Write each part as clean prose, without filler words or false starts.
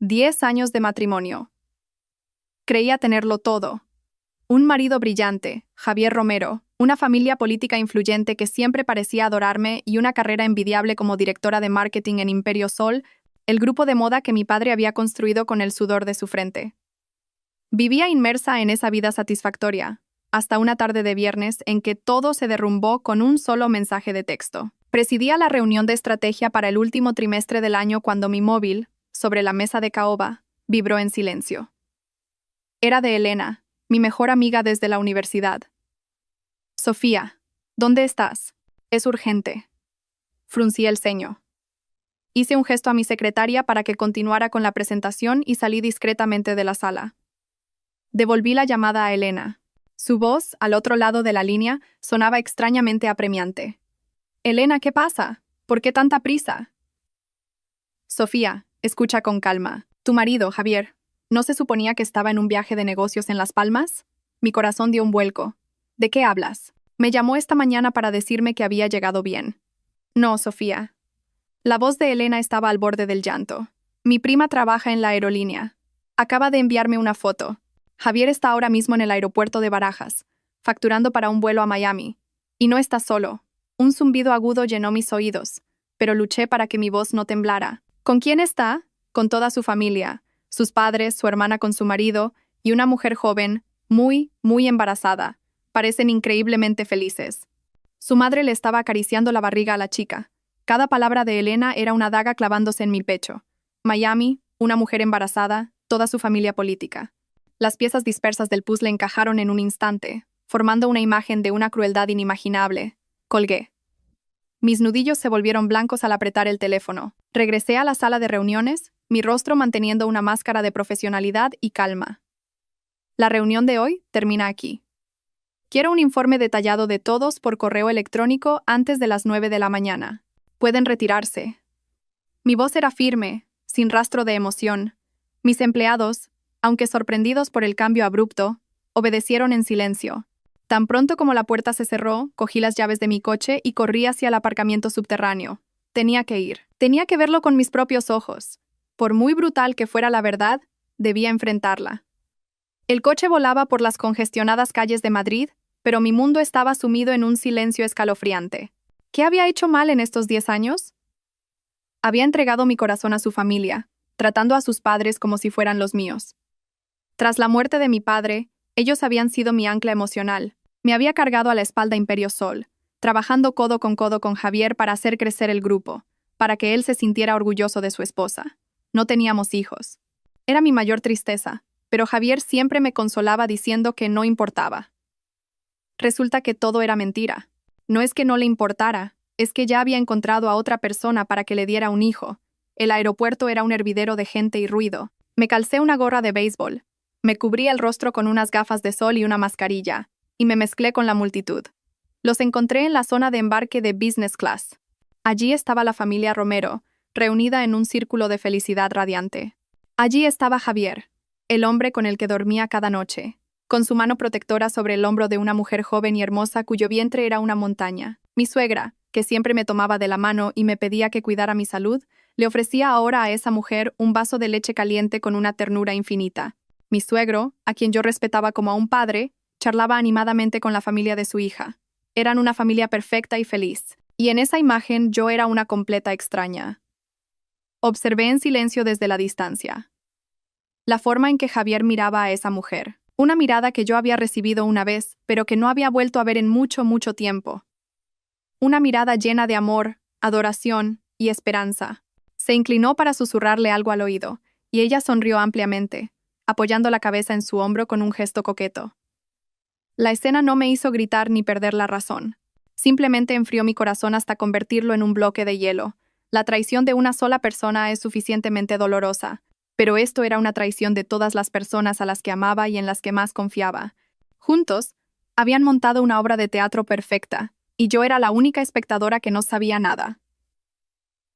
10 años de matrimonio. Creía tenerlo todo. Un marido brillante, Javier Romero, una familia política influyente que siempre parecía adorarme y una carrera envidiable como directora de marketing en Imperio Sol, el grupo de moda que mi padre había construido con el sudor de su frente. Vivía inmersa en esa vida satisfactoria, hasta una tarde de viernes en que todo se derrumbó con un solo mensaje de texto. Presidía la reunión de estrategia para el último trimestre del año cuando mi móvil, sobre la mesa de caoba, vibró en silencio. Era de Elena, mi mejor amiga desde la universidad. Sofía, ¿dónde estás? Es urgente. Fruncí el ceño. Hice un gesto a mi secretaria para que continuara con la presentación y salí discretamente de la sala. Devolví la llamada a Elena. Su voz, al otro lado de la línea, sonaba extrañamente apremiante. «Elena, ¿qué pasa? ¿Por qué tanta prisa?» «Sofía, escucha con calma. Tu marido, Javier, ¿no se suponía que estaba en un viaje de negocios en Las Palmas?» Mi corazón dio un vuelco. «¿De qué hablas?» Me llamó esta mañana para decirme que había llegado bien. «No, Sofía». La voz de Elena estaba al borde del llanto. «Mi prima trabaja en la aerolínea. Acaba de enviarme una foto. Javier está ahora mismo en el aeropuerto de Barajas, facturando para un vuelo a Miami. Y no está solo». Un zumbido agudo llenó mis oídos, pero luché para que mi voz no temblara. ¿Con quién está? Con toda su familia, sus padres, su hermana con su marido y una mujer joven, muy embarazada. Parecen increíblemente felices. Su madre le estaba acariciando la barriga a la chica. Cada palabra de Elena era una daga clavándose en mi pecho. Miami, una mujer embarazada, toda su familia política. Las piezas dispersas del puzzle encajaron en un instante, formando una imagen de una crueldad inimaginable. Colgué. Mis nudillos se volvieron blancos al apretar el teléfono. Regresé a la sala de reuniones, mi rostro manteniendo una máscara de profesionalidad y calma. La reunión de hoy termina aquí. Quiero un informe detallado de todos por correo electrónico antes de las 9 de la mañana. Pueden retirarse. Mi voz era firme, sin rastro de emoción. Mis empleados, aunque sorprendidos por el cambio abrupto, obedecieron en silencio. Tan pronto como la puerta se cerró, cogí las llaves de mi coche y corrí hacia el aparcamiento subterráneo. Tenía que ir. Tenía que verlo con mis propios ojos. Por muy brutal que fuera la verdad, debía enfrentarla. El coche volaba por las congestionadas calles de Madrid, pero mi mundo estaba sumido en un silencio escalofriante. ¿Qué había hecho mal en estos 10 años? Había entregado mi corazón a su familia, tratando a sus padres como si fueran los míos. Tras la muerte de mi padre, ellos habían sido mi ancla emocional. Me había cargado a la espalda Imperio Sol, trabajando codo con Javier para hacer crecer el grupo, para que él se sintiera orgulloso de su esposa. No teníamos hijos. Era mi mayor tristeza, pero Javier siempre me consolaba diciendo que no importaba. Resulta que todo era mentira. No es que no le importara, es que ya había encontrado a otra persona para que le diera un hijo. El aeropuerto era un hervidero de gente y ruido. Me calcé una gorra de béisbol. Me cubrí el rostro con unas gafas de sol y una mascarilla, y me mezclé con la multitud. Los encontré en la zona de embarque de Business Class. Allí estaba la familia Romero, reunida en un círculo de felicidad radiante. Allí estaba Javier, el hombre con el que dormía cada noche, con su mano protectora sobre el hombro de una mujer joven y hermosa cuyo vientre era una montaña. Mi suegra, que siempre me tomaba de la mano y me pedía que cuidara mi salud, le ofrecía ahora a esa mujer un vaso de leche caliente con una ternura infinita. Mi suegro, a quien yo respetaba como a un padre, charlaba animadamente con la familia de su hija. Eran una familia perfecta y feliz, y en esa imagen yo era una completa extraña. Observé en silencio desde la distancia la forma en que Javier miraba a esa mujer, una mirada que yo había recibido una vez, pero que no había vuelto a ver en mucho tiempo. Una mirada llena de amor, adoración y esperanza. Se inclinó para susurrarle algo al oído, y ella sonrió ampliamente, apoyando la cabeza en su hombro con un gesto coqueto. La escena no me hizo gritar ni perder la razón. Simplemente enfrió mi corazón hasta convertirlo en un bloque de hielo. La traición de una sola persona es suficientemente dolorosa, pero esto era una traición de todas las personas a las que amaba y en las que más confiaba. Juntos, habían montado una obra de teatro perfecta, y yo era la única espectadora que no sabía nada.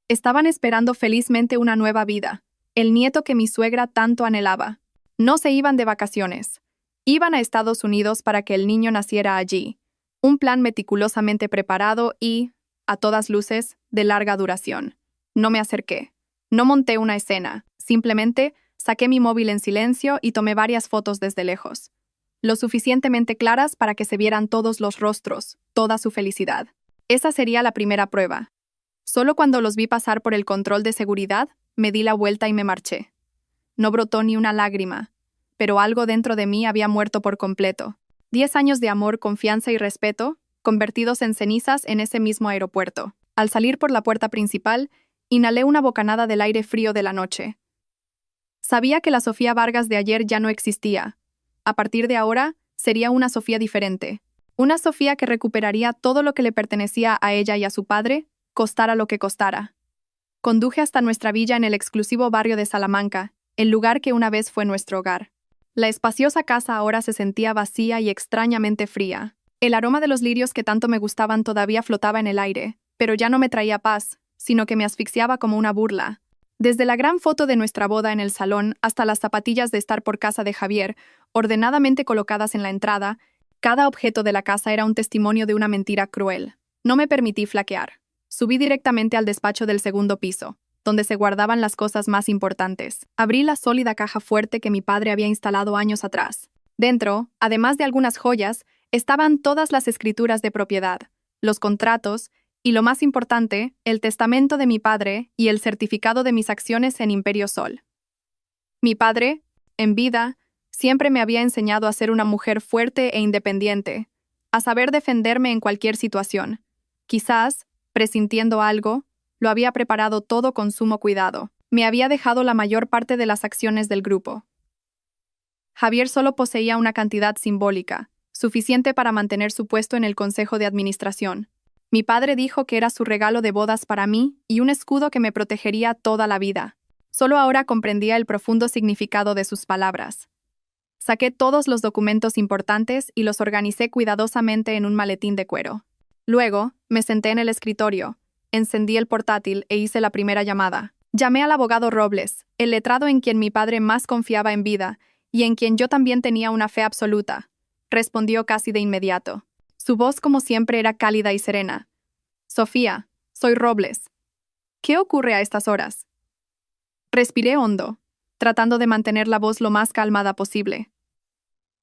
Estaban esperando felizmente una nueva vida, el nieto que mi suegra tanto anhelaba. No se iban de vacaciones. Iban a Estados Unidos para que el niño naciera allí. Un plan meticulosamente preparado y, a todas luces, de larga duración. No me acerqué. No monté una escena. Simplemente saqué mi móvil en silencio y tomé varias fotos desde lejos, lo suficientemente claras para que se vieran todos los rostros, toda su felicidad. Esa sería la primera prueba. Solo cuando los vi pasar por el control de seguridad, me di la vuelta y me marché. No brotó ni una lágrima, pero algo dentro de mí había muerto por completo. 10 años de amor, confianza y respeto, convertidos en cenizas en ese mismo aeropuerto. Al salir por la puerta principal, inhalé una bocanada del aire frío de la noche. Sabía que la Sofía Vargas de ayer ya no existía. A partir de ahora, sería una Sofía diferente. Una Sofía que recuperaría todo lo que le pertenecía a ella y a su padre, costara lo que costara. Conduje hasta nuestra villa en el exclusivo barrio de Salamanca, el lugar que una vez fue nuestro hogar. La espaciosa casa ahora se sentía vacía y extrañamente fría. El aroma de los lirios que tanto me gustaban todavía flotaba en el aire, pero ya no me traía paz, sino que me asfixiaba como una burla. Desde la gran foto de nuestra boda en el salón hasta las zapatillas de estar por casa de Javier, ordenadamente colocadas en la entrada, cada objeto de la casa era un testimonio de una mentira cruel. No me permití flaquear. Subí directamente al despacho del segundo piso, donde se guardaban las cosas más importantes. Abrí la sólida caja fuerte que mi padre había instalado años atrás. Dentro, además de algunas joyas, estaban todas las escrituras de propiedad, los contratos y, lo más importante, el testamento de mi padre y el certificado de mis acciones en Imperio Sol. Mi padre, en vida, siempre me había enseñado a ser una mujer fuerte e independiente, a saber defenderme en cualquier situación. Quizás, presintiendo algo, lo había preparado todo con sumo cuidado. Me había dejado la mayor parte de las acciones del grupo. Javier solo poseía una cantidad simbólica, suficiente para mantener su puesto en el Consejo de Administración. Mi padre dijo que era su regalo de bodas para mí y un escudo que me protegería toda la vida. Solo ahora comprendía el profundo significado de sus palabras. Saqué todos los documentos importantes y los organicé cuidadosamente en un maletín de cuero. Luego, me senté en el escritorio, encendí el portátil e hice la primera llamada. Llamé al abogado Robles, el letrado en quien mi padre más confiaba en vida y en quien yo también tenía una fe absoluta. Respondió casi de inmediato. Su voz, como siempre, era cálida y serena. Sofía, soy Robles. ¿Qué ocurre a estas horas? Respiré hondo, tratando de mantener la voz lo más calmada posible.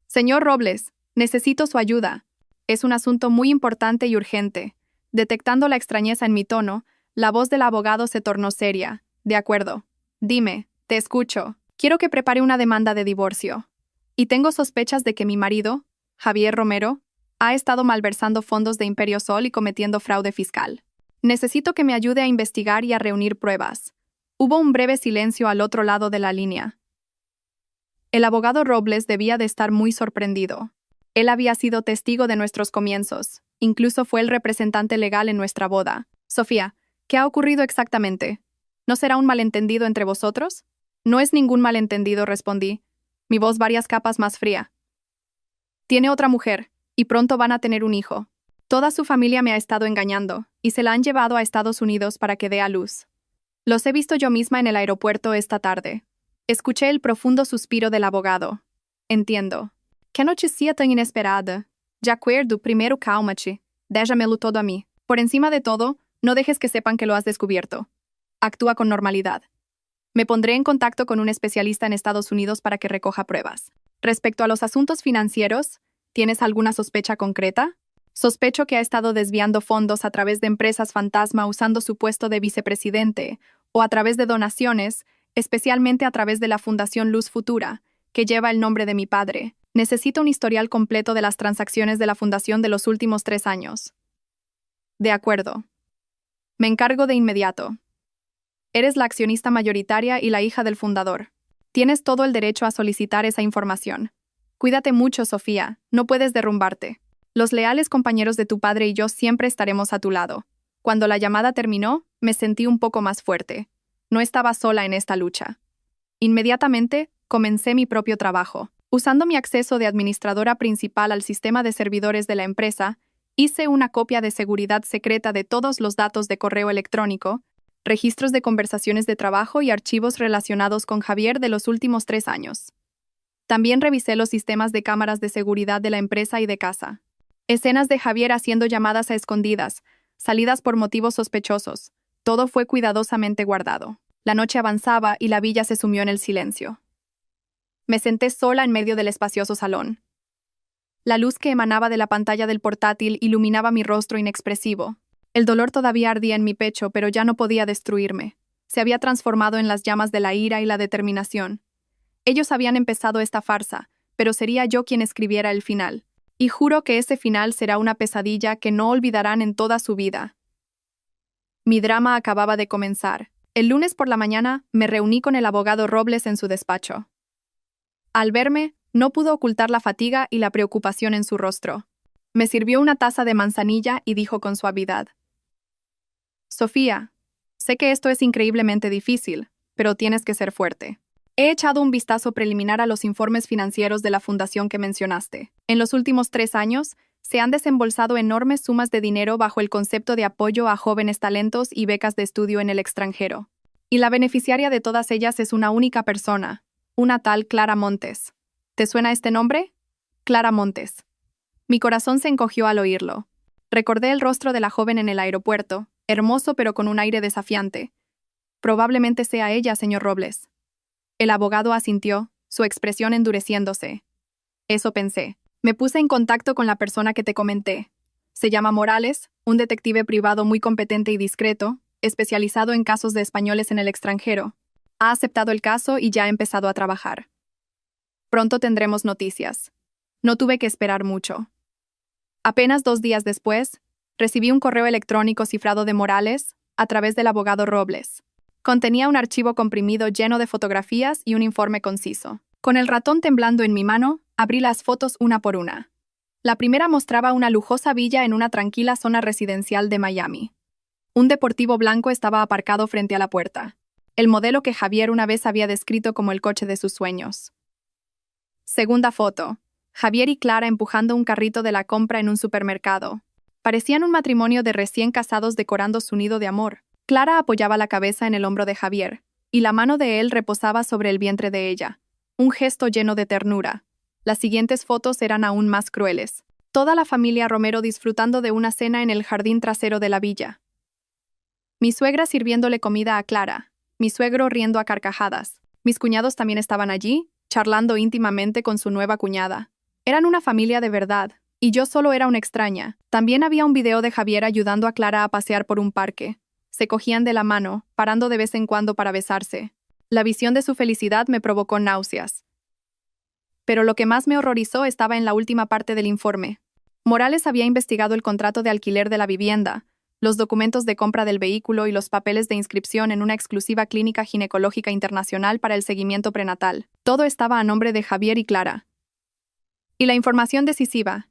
Señor Robles, necesito su ayuda. Es un asunto muy importante y urgente. Detectando la extrañeza en mi tono, la voz del abogado se tornó seria. De acuerdo. Dime, te escucho. Quiero que prepare una demanda de divorcio. Y tengo sospechas de que mi marido, Javier Romero, ha estado malversando fondos de Imperio Sol y cometiendo fraude fiscal. Necesito que me ayude a investigar y a reunir pruebas. Hubo un breve silencio al otro lado de la línea. El abogado Robles debía de estar muy sorprendido. Él había sido testigo de nuestros comienzos. Incluso fue el representante legal en nuestra boda. Sofía, ¿qué ha ocurrido exactamente? ¿No será un malentendido entre vosotros? No es ningún malentendido, respondí, mi voz varias capas más fría. Tiene otra mujer, y pronto van a tener un hijo. Toda su familia me ha estado engañando, y se la han llevado a Estados Unidos para que dé a luz. Los he visto yo misma en el aeropuerto esta tarde. Escuché el profundo suspiro del abogado. Entiendo. Que noticia tan inesperada. De acuerdo, primero cálmate. Déjamelo todo a mí. Por encima de todo, no dejes que sepan que lo has descubierto. Actúa con normalidad. Me pondré en contacto con un especialista en Estados Unidos para que recoja pruebas. Respecto a los asuntos financieros, ¿tienes alguna sospecha concreta? Sospecho que ha estado desviando fondos a través de empresas fantasma usando su puesto de vicepresidente o a través de donaciones, especialmente a través de la Fundación Luz Futura, que lleva el nombre de mi padre. Necesito un historial completo de las transacciones de la fundación de los últimos 3 años. De acuerdo. Me encargo de inmediato. Eres la accionista mayoritaria y la hija del fundador. Tienes todo el derecho a solicitar esa información. Cuídate mucho, Sofía, no puedes derrumbarte. Los leales compañeros de tu padre y yo siempre estaremos a tu lado. Cuando la llamada terminó, me sentí un poco más fuerte. No estaba sola en esta lucha. Inmediatamente, comencé mi propio trabajo. Usando mi acceso de administradora principal al sistema de servidores de la empresa, hice una copia de seguridad secreta de todos los datos de correo electrónico, registros de conversaciones de trabajo y archivos relacionados con Javier de los últimos 3 años. También revisé los sistemas de cámaras de seguridad de la empresa y de casa. Escenas de Javier haciendo llamadas a escondidas, salidas por motivos sospechosos. Todo fue cuidadosamente guardado. La noche avanzaba y la villa se sumió en el silencio. Me senté sola en medio del espacioso salón. La luz que emanaba de la pantalla del portátil iluminaba mi rostro inexpresivo. El dolor todavía ardía en mi pecho, pero ya no podía destruirme. Se había transformado en las llamas de la ira y la determinación. Ellos habían empezado esta farsa, pero sería yo quien escribiera el final. Y juro que ese final será una pesadilla que no olvidarán en toda su vida. Mi drama acababa de comenzar. El lunes por la mañana me reuní con el abogado Robles en su despacho. Al verme, no pudo ocultar la fatiga y la preocupación en su rostro. Me sirvió una taza de manzanilla y dijo con suavidad: Sofía, sé que esto es increíblemente difícil, pero tienes que ser fuerte. He echado un vistazo preliminar a los informes financieros de la fundación que mencionaste. En los últimos 3 años, se han desembolsado enormes sumas de dinero bajo el concepto de apoyo a jóvenes talentos y becas de estudio en el extranjero. Y la beneficiaria de todas ellas es una única persona, una tal Clara Montes. ¿Te suena este nombre? Clara Montes. Mi corazón se encogió al oírlo. Recordé el rostro de la joven en el aeropuerto, hermoso pero con un aire desafiante. Probablemente sea ella, señor Robles. El abogado asintió, su expresión endureciéndose. Eso pensé. Me puse en contacto con la persona que te comenté. Se llama Morales, un detective privado muy competente y discreto, especializado en casos de españoles en el extranjero. Ha aceptado el caso y ya ha empezado a trabajar. Pronto tendremos noticias. No tuve que esperar mucho. Apenas 2 días después, recibí un correo electrónico cifrado de Morales a través del abogado Robles. Contenía un archivo comprimido lleno de fotografías y un informe conciso. Con el ratón temblando en mi mano, abrí las fotos una por una. La primera mostraba una lujosa villa en una tranquila zona residencial de Miami. Un deportivo blanco estaba aparcado frente a la puerta, el modelo que Javier una vez había descrito como el coche de sus sueños. Segunda foto. Javier y Clara empujando un carrito de la compra en un supermercado. Parecían un matrimonio de recién casados decorando su nido de amor. Clara apoyaba la cabeza en el hombro de Javier, y la mano de él reposaba sobre el vientre de ella. Un gesto lleno de ternura. Las siguientes fotos eran aún más crueles. Toda la familia Romero disfrutando de una cena en el jardín trasero de la villa. Mi suegra sirviéndole comida a Clara, mi suegro riendo a carcajadas. Mis cuñados también estaban allí, charlando íntimamente con su nueva cuñada. Eran una familia de verdad, y yo solo era una extraña. También había un video de Javier ayudando a Clara a pasear por un parque. Se cogían de la mano, parando de vez en cuando para besarse. La visión de su felicidad me provocó náuseas. Pero lo que más me horrorizó estaba en la última parte del informe. Morales había investigado el contrato de alquiler de la vivienda, los documentos de compra del vehículo y los papeles de inscripción en una exclusiva clínica ginecológica internacional para el seguimiento prenatal. Todo estaba a nombre de Javier y Clara. Y la información decisiva.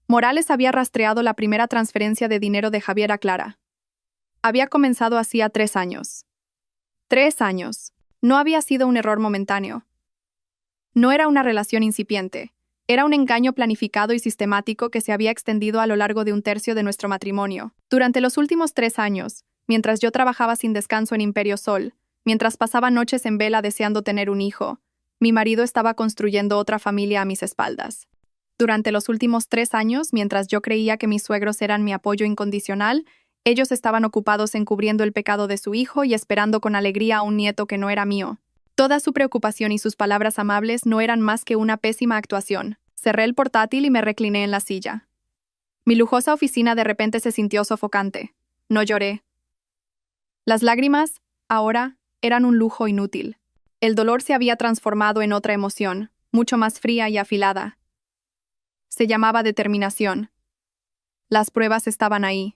Morales había rastreado la primera transferencia de dinero de Javier a Clara. Había comenzado hacía 3 años. 3 años. No había sido un error momentáneo. No era una relación incipiente. Era un engaño planificado y sistemático que se había extendido a lo largo de 1/3 de nuestro matrimonio. Durante los últimos 3 años, mientras yo trabajaba sin descanso en Imperio Sol, mientras pasaba noches en vela deseando tener un hijo, mi marido estaba construyendo otra familia a mis espaldas. Durante los últimos 3 años, mientras yo creía que mis suegros eran mi apoyo incondicional, ellos estaban ocupados encubriendo el pecado de su hijo y esperando con alegría a un nieto que no era mío. Toda su preocupación y sus palabras amables no eran más que una pésima actuación. Cerré el portátil y me recliné en la silla. Mi lujosa oficina de repente se sintió sofocante. No lloré. Las lágrimas, ahora, eran un lujo inútil. El dolor se había transformado en otra emoción, mucho más fría y afilada. Se llamaba determinación. Las pruebas estaban ahí.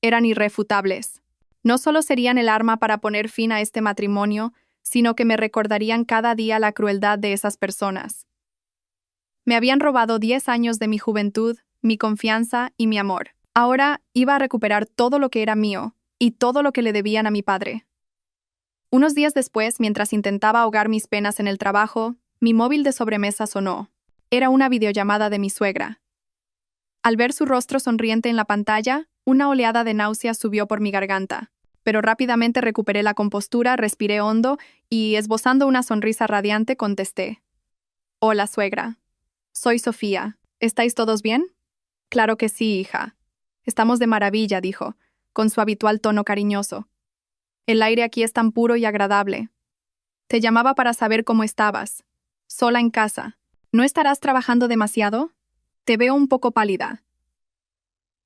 Eran irrefutables. No solo serían el arma para poner fin a este matrimonio, sino que me recordarían cada día la crueldad de esas personas. Me habían robado 10 años de mi juventud, mi confianza y mi amor. Ahora iba a recuperar todo lo que era mío y todo lo que le debían a mi padre. Unos días después, mientras intentaba ahogar mis penas en el trabajo, mi móvil de sobremesa sonó. Era una videollamada de mi suegra. Al ver su rostro sonriente en la pantalla, una oleada de náuseas subió por mi garganta, pero rápidamente recuperé la compostura, respiré hondo y, esbozando una sonrisa radiante, contesté. Hola, suegra. Soy Sofía. ¿Estáis todos bien? Claro que sí, hija. Estamos de maravilla, dijo, con su habitual tono cariñoso. El aire aquí es tan puro y agradable. Te llamaba para saber cómo estabas. Sola en casa. ¿No estarás trabajando demasiado? Te veo un poco pálida.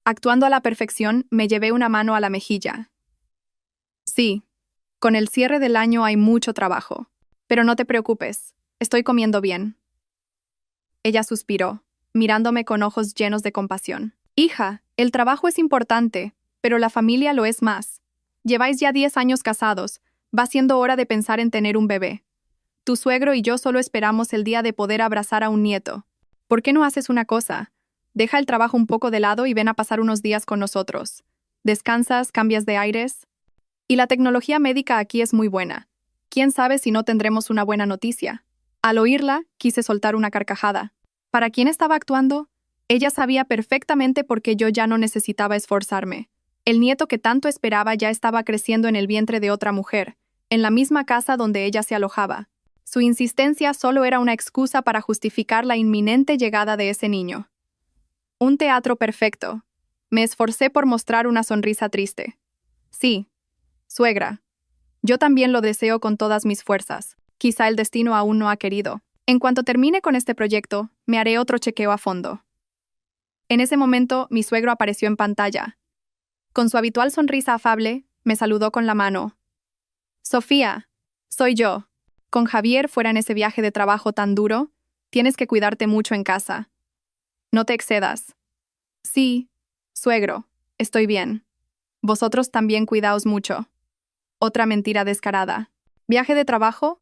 Actuando a la perfección, me llevé una mano a la mejilla. Sí, con el cierre del año hay mucho trabajo. Pero no te preocupes, estoy comiendo bien. Ella suspiró, mirándome con ojos llenos de compasión. Hija, el trabajo es importante, pero la familia lo es más. Lleváis ya 10 años casados, va siendo hora de pensar en tener un bebé. Tu suegro y yo solo esperamos el día de poder abrazar a un nieto. ¿Por qué no haces una cosa? Deja el trabajo un poco de lado y ven a pasar unos días con nosotros. Descansas, cambias de aires. Y la tecnología médica aquí es muy buena. ¿Quién sabe si no tendremos una buena noticia? Al oírla, quise soltar una carcajada. ¿Para quién estaba actuando? Ella sabía perfectamente por qué yo ya no necesitaba esforzarme. El nieto que tanto esperaba ya estaba creciendo en el vientre de otra mujer, en la misma casa donde ella se alojaba. Su insistencia solo era una excusa para justificar la inminente llegada de ese niño. Un teatro perfecto. Me esforcé por mostrar una sonrisa triste. Sí, suegra. Yo también lo deseo con todas mis fuerzas. Quizá el destino aún no ha querido. En cuanto termine con este proyecto, me haré otro chequeo a fondo. En ese momento, mi suegro apareció en pantalla. Con su habitual sonrisa afable, me saludó con la mano. Sofía, soy yo. Con Javier fuera en ese viaje de trabajo tan duro, tienes que cuidarte mucho en casa. No te excedas. Sí, suegro, estoy bien. Vosotros también cuidaos mucho. Otra mentira descarada. ¿Viaje de trabajo?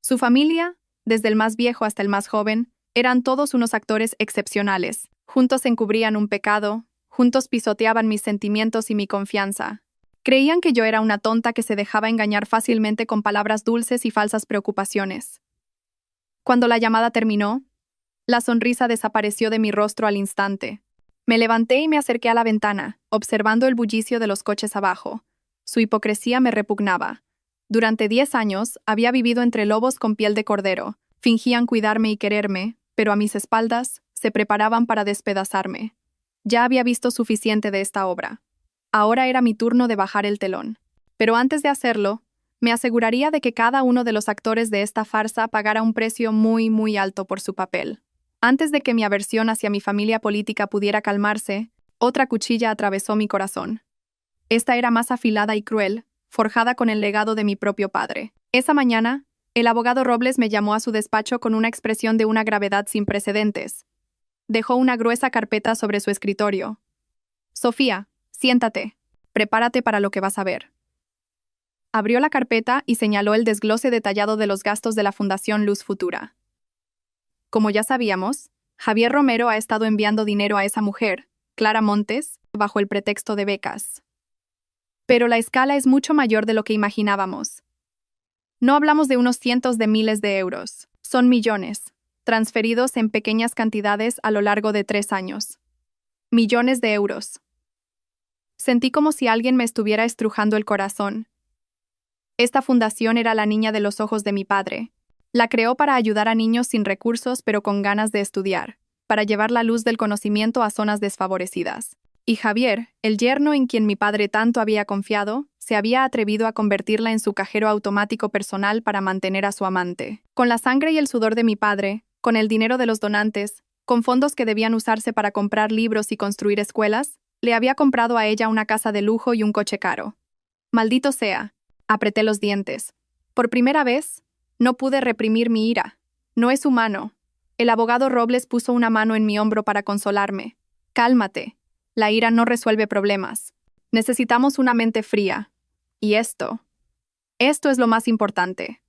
Su familia, desde el más viejo hasta el más joven, eran todos unos actores excepcionales. Juntos encubrían un pecado, juntos pisoteaban mis sentimientos y mi confianza. Creían que yo era una tonta que se dejaba engañar fácilmente con palabras dulces y falsas preocupaciones. Cuando la llamada terminó, la sonrisa desapareció de mi rostro al instante. Me levanté y me acerqué a la ventana, observando el bullicio de los coches abajo. Su hipocresía me repugnaba. Durante 10 años había vivido entre lobos con piel de cordero. Fingían cuidarme y quererme, pero a mis espaldas se preparaban para despedazarme. Ya había visto suficiente de esta obra. Ahora era mi turno de bajar el telón. Pero antes de hacerlo, me aseguraría de que cada uno de los actores de esta farsa pagara un precio muy, muy alto por su papel. Antes de que mi aversión hacia mi familia política pudiera calmarse, otra cuchilla atravesó mi corazón. Esta era más afilada y cruel, forjada con el legado de mi propio padre. Esa mañana, el abogado Robles me llamó a su despacho con una expresión de una gravedad sin precedentes. Dejó una gruesa carpeta sobre su escritorio. Sofía, siéntate. Prepárate para lo que vas a ver. Abrió la carpeta y señaló el desglose detallado de los gastos de la Fundación Luz Futura. Como ya sabíamos, Javier Romero ha estado enviando dinero a esa mujer, Clara Montes, bajo el pretexto de becas. Pero la escala es mucho mayor de lo que imaginábamos. No hablamos de unos cientos de miles de euros, son millones, transferidos en pequeñas cantidades a lo largo de 3 años. Millones de euros. Sentí como si alguien me estuviera estrujando el corazón. Esta fundación era la niña de los ojos de mi padre. La creó para ayudar a niños sin recursos pero con ganas de estudiar, para llevar la luz del conocimiento a zonas desfavorecidas. Y Javier, el yerno en quien mi padre tanto había confiado, se había atrevido a convertirla en su cajero automático personal para mantener a su amante. Con la sangre y el sudor de mi padre, con el dinero de los donantes, con fondos que debían usarse para comprar libros y construir escuelas, le había comprado a ella una casa de lujo y un coche caro. Maldito sea, apreté los dientes. Por primera vez, no pude reprimir mi ira. No es humano. El abogado Robles puso una mano en mi hombro para consolarme. Cálmate. La ira no resuelve problemas. Necesitamos una mente fría. Y esto es lo más importante.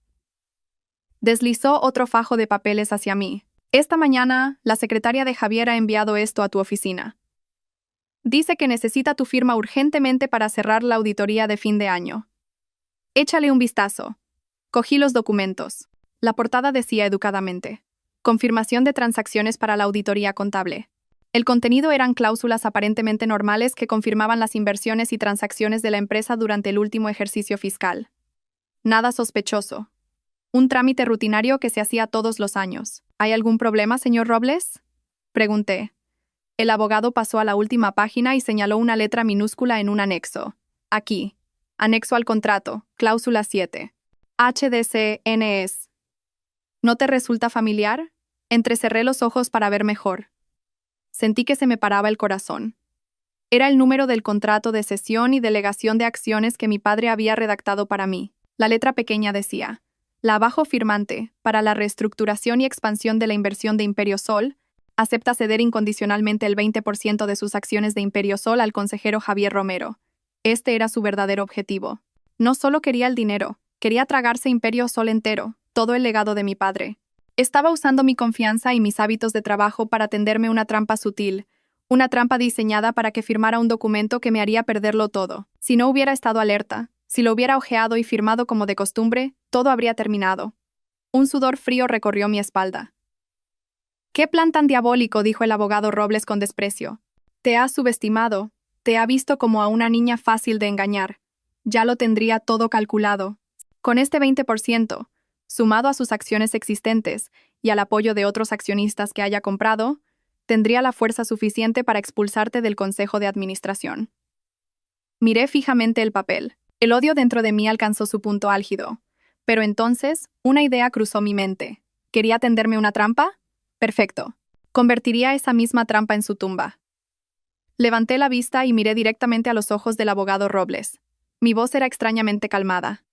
Deslizó otro fajo de papeles hacia mí. Esta mañana, la secretaria de Javier ha enviado esto a tu oficina. Dice que necesita tu firma urgentemente para cerrar la auditoría de fin de año. Échale un vistazo. Cogí los documentos. La portada decía educadamente: confirmación de transacciones para la auditoría contable. El contenido eran cláusulas aparentemente normales que confirmaban las inversiones y transacciones de la empresa durante el último ejercicio fiscal. Nada sospechoso. Un trámite rutinario que se hacía todos los años. ¿Hay algún problema, señor Robles?, pregunté. El abogado pasó a la última página y señaló una letra minúscula en un anexo. Aquí. Anexo al contrato, cláusula 7. HDCNS. ¿No te resulta familiar? Entrecerré los ojos para ver mejor. Sentí que se me paraba el corazón. Era el número del contrato de cesión y delegación de acciones que mi padre había redactado para mí. La letra pequeña decía: la abajo firmante, para la reestructuración y expansión de la inversión de Imperio Sol, acepta ceder incondicionalmente el 20% de sus acciones de Imperio Sol al consejero Javier Romero. Este era su verdadero objetivo. No solo quería el dinero, quería tragarse Imperio Sol entero, todo el legado de mi padre. Estaba usando mi confianza y mis hábitos de trabajo para tenderme una trampa sutil, una trampa diseñada para que firmara un documento que me haría perderlo todo. Si no hubiera estado alerta, si lo hubiera hojeado y firmado como de costumbre, todo habría terminado. Un sudor frío recorrió mi espalda. «¿Qué plan tan diabólico?», dijo el abogado Robles con desprecio. «Te has subestimado, te ha visto como a una niña fácil de engañar. Ya lo tendría todo calculado. Con este 20%, sumado a sus acciones existentes y al apoyo de otros accionistas que haya comprado, tendría la fuerza suficiente para expulsarte del Consejo de Administración». Miré fijamente el papel. El odio dentro de mí alcanzó su punto álgido. Pero entonces, una idea cruzó mi mente. ¿Quería tenderme una trampa? Perfecto. Convertiría esa misma trampa en su tumba. Levanté la vista y miré directamente a los ojos del abogado Robles. Mi voz era extrañamente calmada.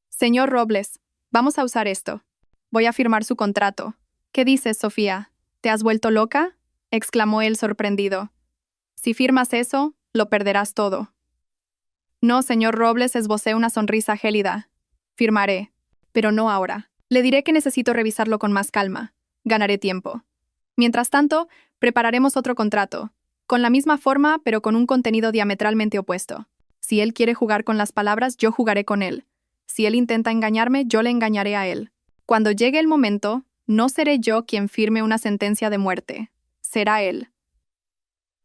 «Señor Robles, vamos a usar esto. Voy a firmar su contrato». «¿Qué dices, Sofía? ¿Te has vuelto loca?», exclamó él sorprendido. «Si firmas eso, lo perderás todo». «No, señor Robles», esbocé una sonrisa gélida. «Firmaré, pero no ahora. Le diré que necesito revisarlo con más calma. Ganaré tiempo. Mientras tanto, prepararemos otro contrato, con la misma forma, pero con un contenido diametralmente opuesto. Si él quiere jugar con las palabras, yo jugaré con él. Si él intenta engañarme, yo le engañaré a él. Cuando llegue el momento, no seré yo quien firme una sentencia de muerte. Será él».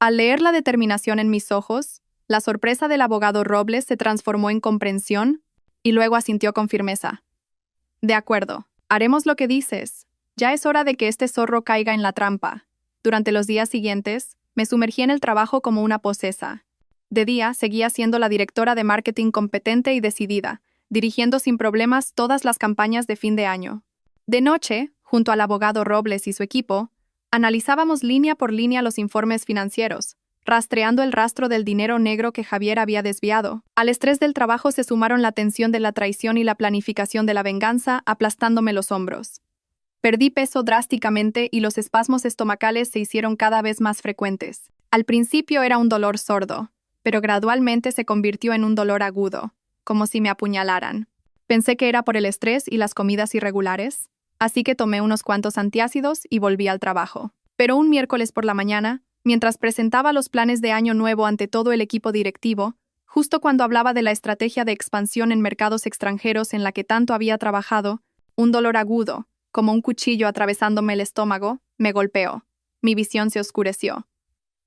Al leer la determinación en mis ojos, la sorpresa del abogado Robles se transformó en comprensión y luego asintió con firmeza. «De acuerdo, haremos lo que dices. Ya es hora de que este zorro caiga en la trampa». Durante los días siguientes, me sumergí en el trabajo como una posesa. De día, seguía siendo la directora de marketing competente y decidida, dirigiendo sin problemas todas las campañas de fin de año. De noche, junto al abogado Robles y su equipo, analizábamos línea por línea los informes financieros, rastreando el rastro del dinero negro que Javier había desviado. Al estrés del trabajo se sumaron la tensión de la traición y la planificación de la venganza, aplastándome los hombros. Perdí peso drásticamente y los espasmos estomacales se hicieron cada vez más frecuentes. Al principio era un dolor sordo, pero gradualmente se convirtió en un dolor agudo, como si me apuñalaran. Pensé que era por el estrés y las comidas irregulares, así que tomé unos cuantos antiácidos y volví al trabajo. Pero un miércoles por la mañana, mientras presentaba los planes de año nuevo ante todo el equipo directivo, justo cuando hablaba de la estrategia de expansión en mercados extranjeros en la que tanto había trabajado, un dolor agudo, como un cuchillo atravesándome el estómago, me golpeó. Mi visión se oscureció.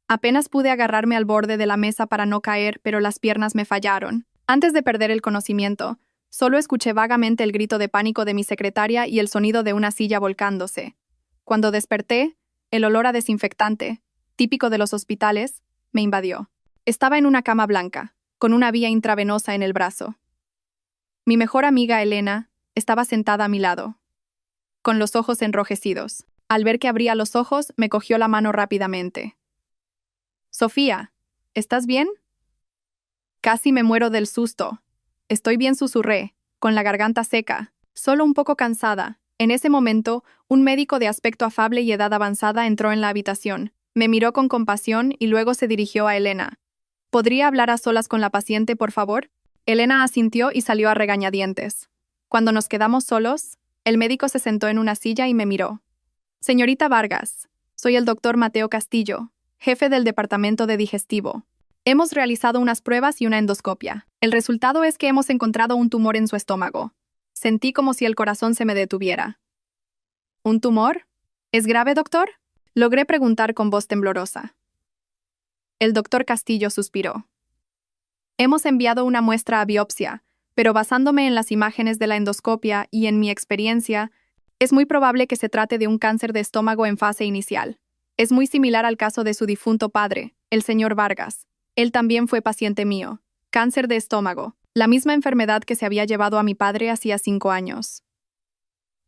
Apenas pude agarrarme al borde de la mesa para no caer, pero las piernas me fallaron. Antes de perder el conocimiento, solo escuché vagamente el grito de pánico de mi secretaria y el sonido de una silla volcándose. Cuando desperté, el olor a desinfectante, típico de los hospitales, me invadió. Estaba en una cama blanca, con una vía intravenosa en el brazo. Mi mejor amiga Elena estaba sentada a mi lado, con los ojos enrojecidos. Al ver que abría los ojos, me cogió la mano rápidamente. «Sofía, ¿estás bien?» «Casi me muero del susto». «Estoy bien», susurré, con la garganta seca, solo un poco cansada. En ese momento, un médico de aspecto afable y edad avanzada entró en la habitación. Me miró con compasión y luego se dirigió a Elena. «¿Podría hablar a solas con la paciente, por favor?» Elena asintió y salió a regañadientes. Cuando nos quedamos solos, el médico se sentó en una silla y me miró. «Señorita Vargas, soy el doctor Mateo Castillo, jefe del departamento de digestivo. Hemos realizado unas pruebas y una endoscopia. El resultado es que hemos encontrado un tumor en su estómago». Sentí como si el corazón se me detuviera. «¿Un tumor? ¿Es grave, doctor?», logré preguntar con voz temblorosa. El doctor Castillo suspiró. «Hemos enviado una muestra a biopsia, pero basándome en las imágenes de la endoscopia y en mi experiencia, es muy probable que se trate de un cáncer de estómago en fase inicial. Es muy similar al caso de su difunto padre, el señor Vargas. Él también fue paciente mío. Cáncer de estómago. La misma enfermedad que se había llevado a mi padre hacía 5 años.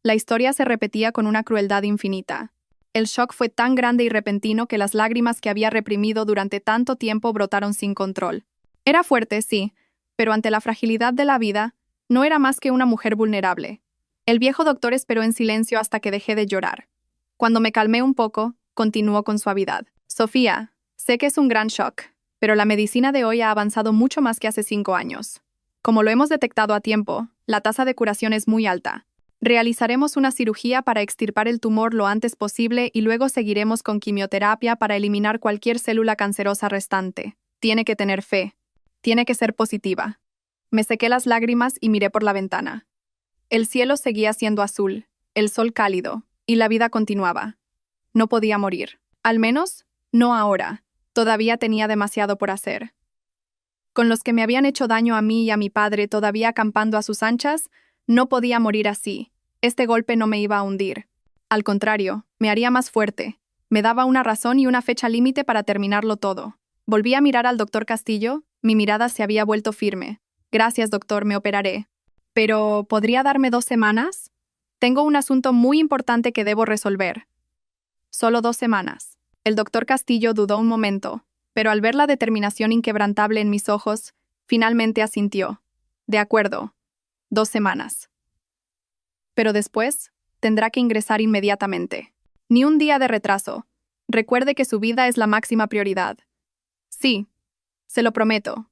La historia se repetía con una crueldad infinita. El shock fue tan grande y repentino que las lágrimas que había reprimido durante tanto tiempo brotaron sin control. Era fuerte, sí, pero ante la fragilidad de la vida, no era más que una mujer vulnerable. El viejo doctor esperó en silencio hasta que dejé de llorar. Cuando me calmé un poco, continuó con suavidad. Sofía, sé que es un gran shock, pero la medicina de hoy ha avanzado mucho más que hace 5 años. Como lo hemos detectado a tiempo, la tasa de curación es muy alta. Realizaremos una cirugía para extirpar el tumor lo antes posible y luego seguiremos con quimioterapia para eliminar cualquier célula cancerosa restante. Tiene que tener fe. Tiene que ser positiva. Me sequé las lágrimas y miré por la ventana. El cielo seguía siendo azul, el sol cálido, y la vida continuaba. No podía morir. Al menos, no ahora. Todavía tenía demasiado por hacer. Con los que me habían hecho daño a mí y a mi padre todavía acampando a sus anchas, no podía morir así. Este golpe no me iba a hundir. Al contrario, me haría más fuerte. Me daba una razón y una fecha límite para terminarlo todo. Volví a mirar al doctor Castillo, mi mirada se había vuelto firme. Gracias, doctor, me operaré. Pero, ¿podría darme 2 semanas? Tengo un asunto muy importante que debo resolver. Solo 2 semanas. El doctor Castillo dudó un momento, pero al ver la determinación inquebrantable en mis ojos, finalmente asintió. De acuerdo. 2 semanas. Pero después, tendrá que ingresar inmediatamente. Ni un día de retraso. Recuerde que su vida es la máxima prioridad. Sí, se lo prometo.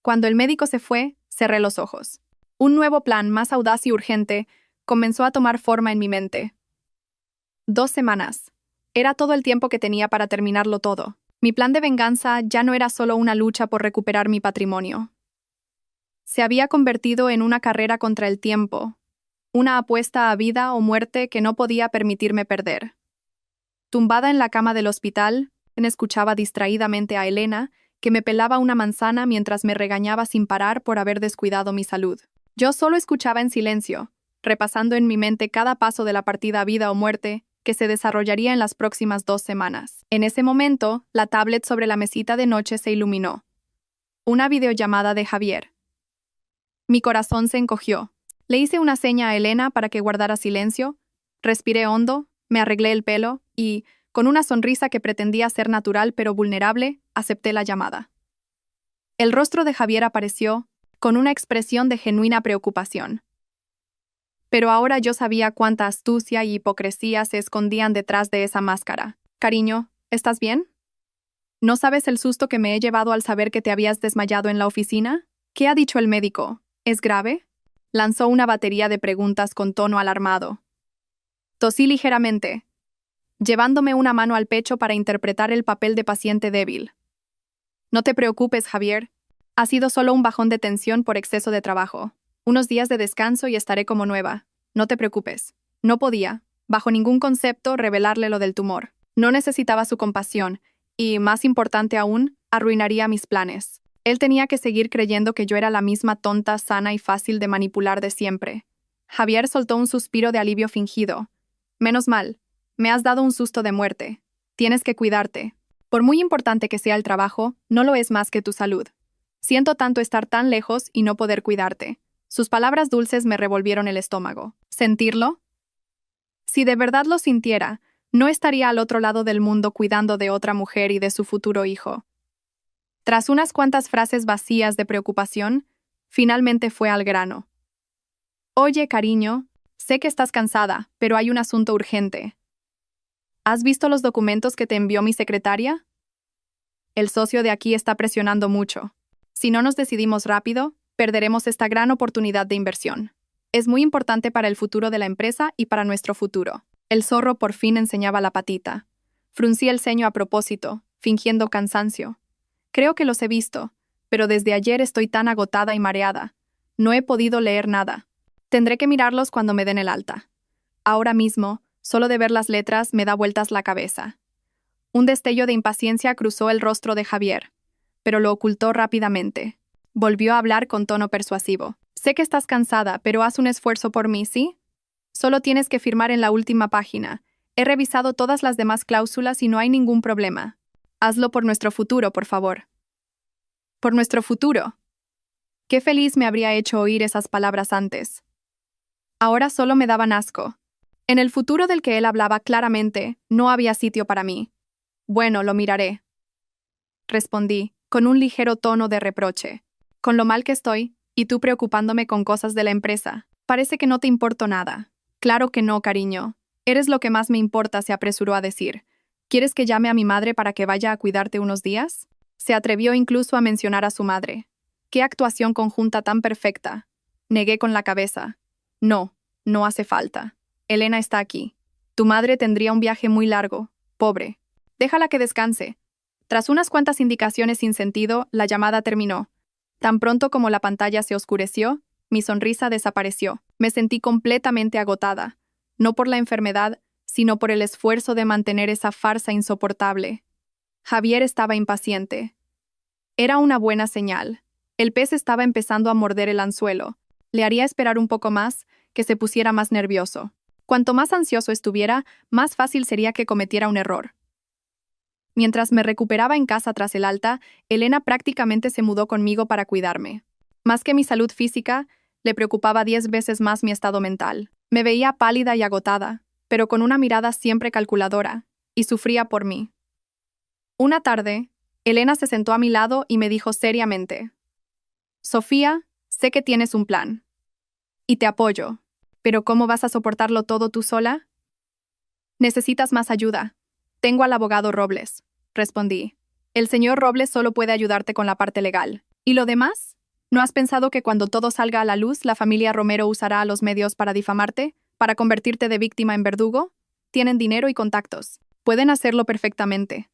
Cuando el médico se fue, cerré los ojos. Un nuevo plan, más audaz y urgente, comenzó a tomar forma en mi mente. 2 semanas. Era todo el tiempo que tenía para terminarlo todo. Mi plan de venganza ya no era solo una lucha por recuperar mi patrimonio. Se había convertido en una carrera contra el tiempo, una apuesta a vida o muerte que no podía permitirme perder. Tumbada en la cama del hospital, escuchaba distraídamente a Elena, que me pelaba una manzana mientras me regañaba sin parar por haber descuidado mi salud. Yo solo escuchaba en silencio, repasando en mi mente cada paso de la partida vida o muerte que se desarrollaría en las próximas 2 semanas. En ese momento, la tablet sobre la mesita de noche se iluminó. Una videollamada de Javier. Mi corazón se encogió. Le hice una seña a Elena para que guardara silencio, respiré hondo, me arreglé el pelo y, con una sonrisa que pretendía ser natural pero vulnerable, acepté la llamada. El rostro de Javier apareció, con una expresión de genuina preocupación. Pero ahora yo sabía cuánta astucia y hipocresía se escondían detrás de esa máscara. Cariño, ¿estás bien? ¿No sabes el susto que me he llevado al saber que te habías desmayado en la oficina? ¿Qué ha dicho el médico? ¿Es grave? Lanzó una batería de preguntas con tono alarmado. Tosí ligeramente, llevándome una mano al pecho para interpretar el papel de paciente débil. No te preocupes, Javier. Ha sido solo un bajón de tensión por exceso de trabajo. Unos días de descanso y estaré como nueva. No te preocupes. No podía, bajo ningún concepto, revelarle lo del tumor. No necesitaba su compasión y, más importante aún, arruinaría mis planes. Él tenía que seguir creyendo que yo era la misma tonta, sana y fácil de manipular de siempre. Javier soltó un suspiro de alivio fingido. Menos mal. Me has dado un susto de muerte. Tienes que cuidarte. Por muy importante que sea el trabajo, no lo es más que tu salud. Siento tanto estar tan lejos y no poder cuidarte. Sus palabras dulces me revolvieron el estómago. ¿Sentirlo? Si de verdad lo sintiera, no estaría al otro lado del mundo cuidando de otra mujer y de su futuro hijo. Tras unas cuantas frases vacías de preocupación, finalmente fue al grano. Oye, cariño, sé que estás cansada, pero hay un asunto urgente. ¿Has visto los documentos que te envió mi secretaria? El socio de aquí está presionando mucho. Si no nos decidimos rápido, perderemos esta gran oportunidad de inversión. Es muy importante para el futuro de la empresa y para nuestro futuro. El zorro por fin enseñaba la patita. Fruncí el ceño a propósito, fingiendo cansancio. Creo que los he visto, pero desde ayer estoy tan agotada y mareada. No he podido leer nada. Tendré que mirarlos cuando me den el alta. Ahora mismo, solo de ver las letras me da vueltas la cabeza. Un destello de impaciencia cruzó el rostro de Javier, pero lo ocultó rápidamente. Volvió a hablar con tono persuasivo. Sé que estás cansada, pero haz un esfuerzo por mí, ¿sí? Solo tienes que firmar en la última página. He revisado todas las demás cláusulas y no hay ningún problema. Hazlo por nuestro futuro, por favor. ¿Por nuestro futuro? Qué feliz me habría hecho oír esas palabras antes. Ahora solo me daban asco. En el futuro del que él hablaba claramente, no había sitio para mí. Bueno, lo miraré. Respondí, con un ligero tono de reproche. Con lo mal que estoy, y tú preocupándome con cosas de la empresa. Parece que no te importo nada. Claro que no, cariño. Eres lo que más me importa, se apresuró a decir. ¿Quieres que llame a mi madre para que vaya a cuidarte unos días? Se atrevió incluso a mencionar a su madre. ¡Qué actuación conjunta tan perfecta! Negué con la cabeza. No, no hace falta. Elena está aquí. Tu madre tendría un viaje muy largo. Pobre. Déjala que descanse. Tras unas cuantas indicaciones sin sentido, la llamada terminó. Tan pronto como la pantalla se oscureció, mi sonrisa desapareció. Me sentí completamente agotada, no por la enfermedad, sino por el esfuerzo de mantener esa farsa insoportable. Javier estaba impaciente. Era una buena señal. El pez estaba empezando a morder el anzuelo. Le haría esperar un poco más, que se pusiera más nervioso. Cuanto más ansioso estuviera, más fácil sería que cometiera un error. Mientras me recuperaba en casa tras el alta, Elena prácticamente se mudó conmigo para cuidarme. Más que mi salud física, le preocupaba 10 veces más mi estado mental. Me veía pálida y agotada, pero con una mirada siempre calculadora, y sufría por mí. Una tarde, Elena se sentó a mi lado y me dijo seriamente: Sofía, sé que tienes un plan. Y te apoyo. ¿Pero cómo vas a soportarlo todo tú sola? Necesitas más ayuda. Tengo al abogado Robles, respondí. El señor Robles solo puede ayudarte con la parte legal. ¿Y lo demás? ¿No has pensado que cuando todo salga a la luz, la familia Romero usará a los medios para difamarte, para convertirte de víctima en verdugo? Tienen dinero y contactos. Pueden hacerlo perfectamente.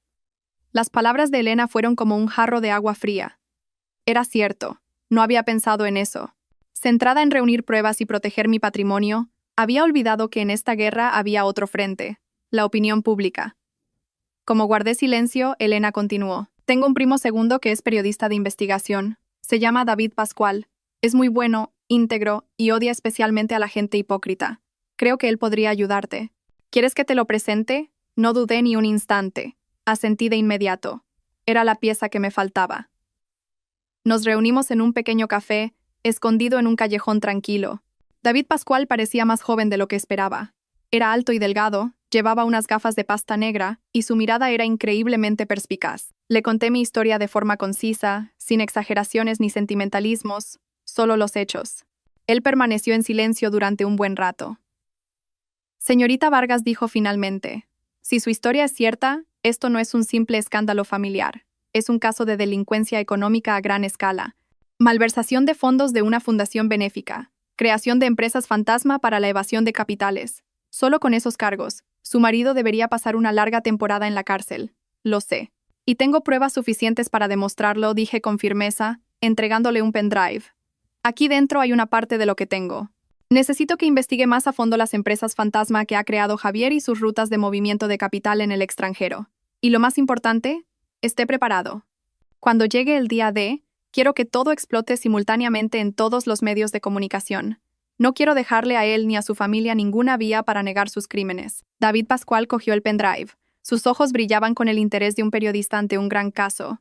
Las palabras de Elena fueron como un jarro de agua fría. Era cierto, no había pensado en eso. Centrada en reunir pruebas y proteger mi patrimonio, había olvidado que en esta guerra había otro frente, la opinión pública. Como guardé silencio, Elena continuó. Tengo un primo segundo que es periodista de investigación. Se llama David Pascual. Es muy bueno, íntegro y odia especialmente a la gente hipócrita. Creo que él podría ayudarte. ¿Quieres que te lo presente? No dudé ni un instante. Asentí de inmediato. Era la pieza que me faltaba. Nos reunimos en un pequeño café, escondido en un callejón tranquilo. David Pascual parecía más joven de lo que esperaba. Era alto y delgado, llevaba unas gafas de pasta negra y su mirada era increíblemente perspicaz. Le conté mi historia de forma concisa, sin exageraciones ni sentimentalismos, solo los hechos. Él permaneció en silencio durante un buen rato. Señorita Vargas, dijo finalmente, si su historia es cierta, esto no es un simple escándalo familiar. Es un caso de delincuencia económica a gran escala, malversación de fondos de una fundación benéfica, creación de empresas fantasma para la evasión de capitales. Solo con esos cargos, su marido debería pasar una larga temporada en la cárcel. Lo sé. Y tengo pruebas suficientes para demostrarlo, dije con firmeza, entregándole un pendrive. Aquí dentro hay una parte de lo que tengo. Necesito que investigue más a fondo las empresas fantasma que ha creado Javier y sus rutas de movimiento de capital en el extranjero. Y lo más importante, esté preparado. Cuando llegue el día D, quiero que todo explote simultáneamente en todos los medios de comunicación. No quiero dejarle a él ni a su familia ninguna vía para negar sus crímenes. David Pascual cogió el pendrive. Sus ojos brillaban con el interés de un periodista ante un gran caso.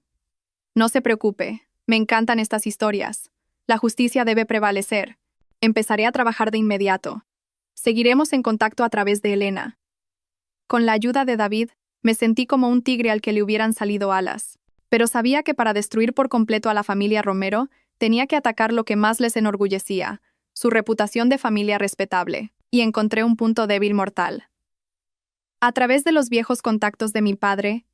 No se preocupe, me encantan estas historias. La justicia debe prevalecer. Empezaré a trabajar de inmediato. Seguiremos en contacto a través de Elena. Con la ayuda de David, me sentí como un tigre al que le hubieran salido alas. Pero sabía que para destruir por completo a la familia Romero, tenía que atacar lo que más les enorgullecía, su reputación de familia respetable, y encontré un punto débil mortal. A través de los viejos contactos de mi padre,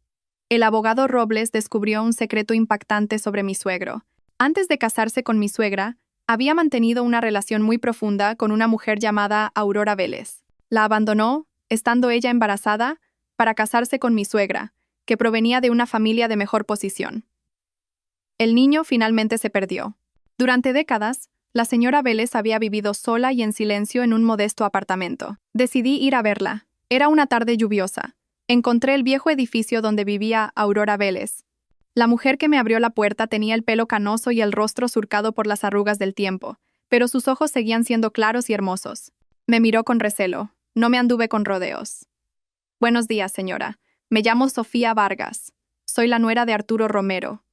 el abogado Robles descubrió un secreto impactante sobre mi suegro. Antes de casarse con mi suegra, había mantenido una relación muy profunda con una mujer llamada Aurora Vélez. La abandonó, estando ella embarazada, para casarse con mi suegra, que provenía de una familia de mejor posición. El niño finalmente se perdió. Durante décadas, la señora Vélez había vivido sola y en silencio en un modesto apartamento. Decidí ir a verla. Era una tarde lluviosa. Encontré el viejo edificio donde vivía Aurora Vélez. La mujer que me abrió la puerta tenía el pelo canoso y el rostro surcado por las arrugas del tiempo, pero sus ojos seguían siendo claros y hermosos. Me miró con recelo. No me anduve con rodeos. Buenos días, señora. Me llamo Sofía Vargas. Soy la nuera de Arturo Romero.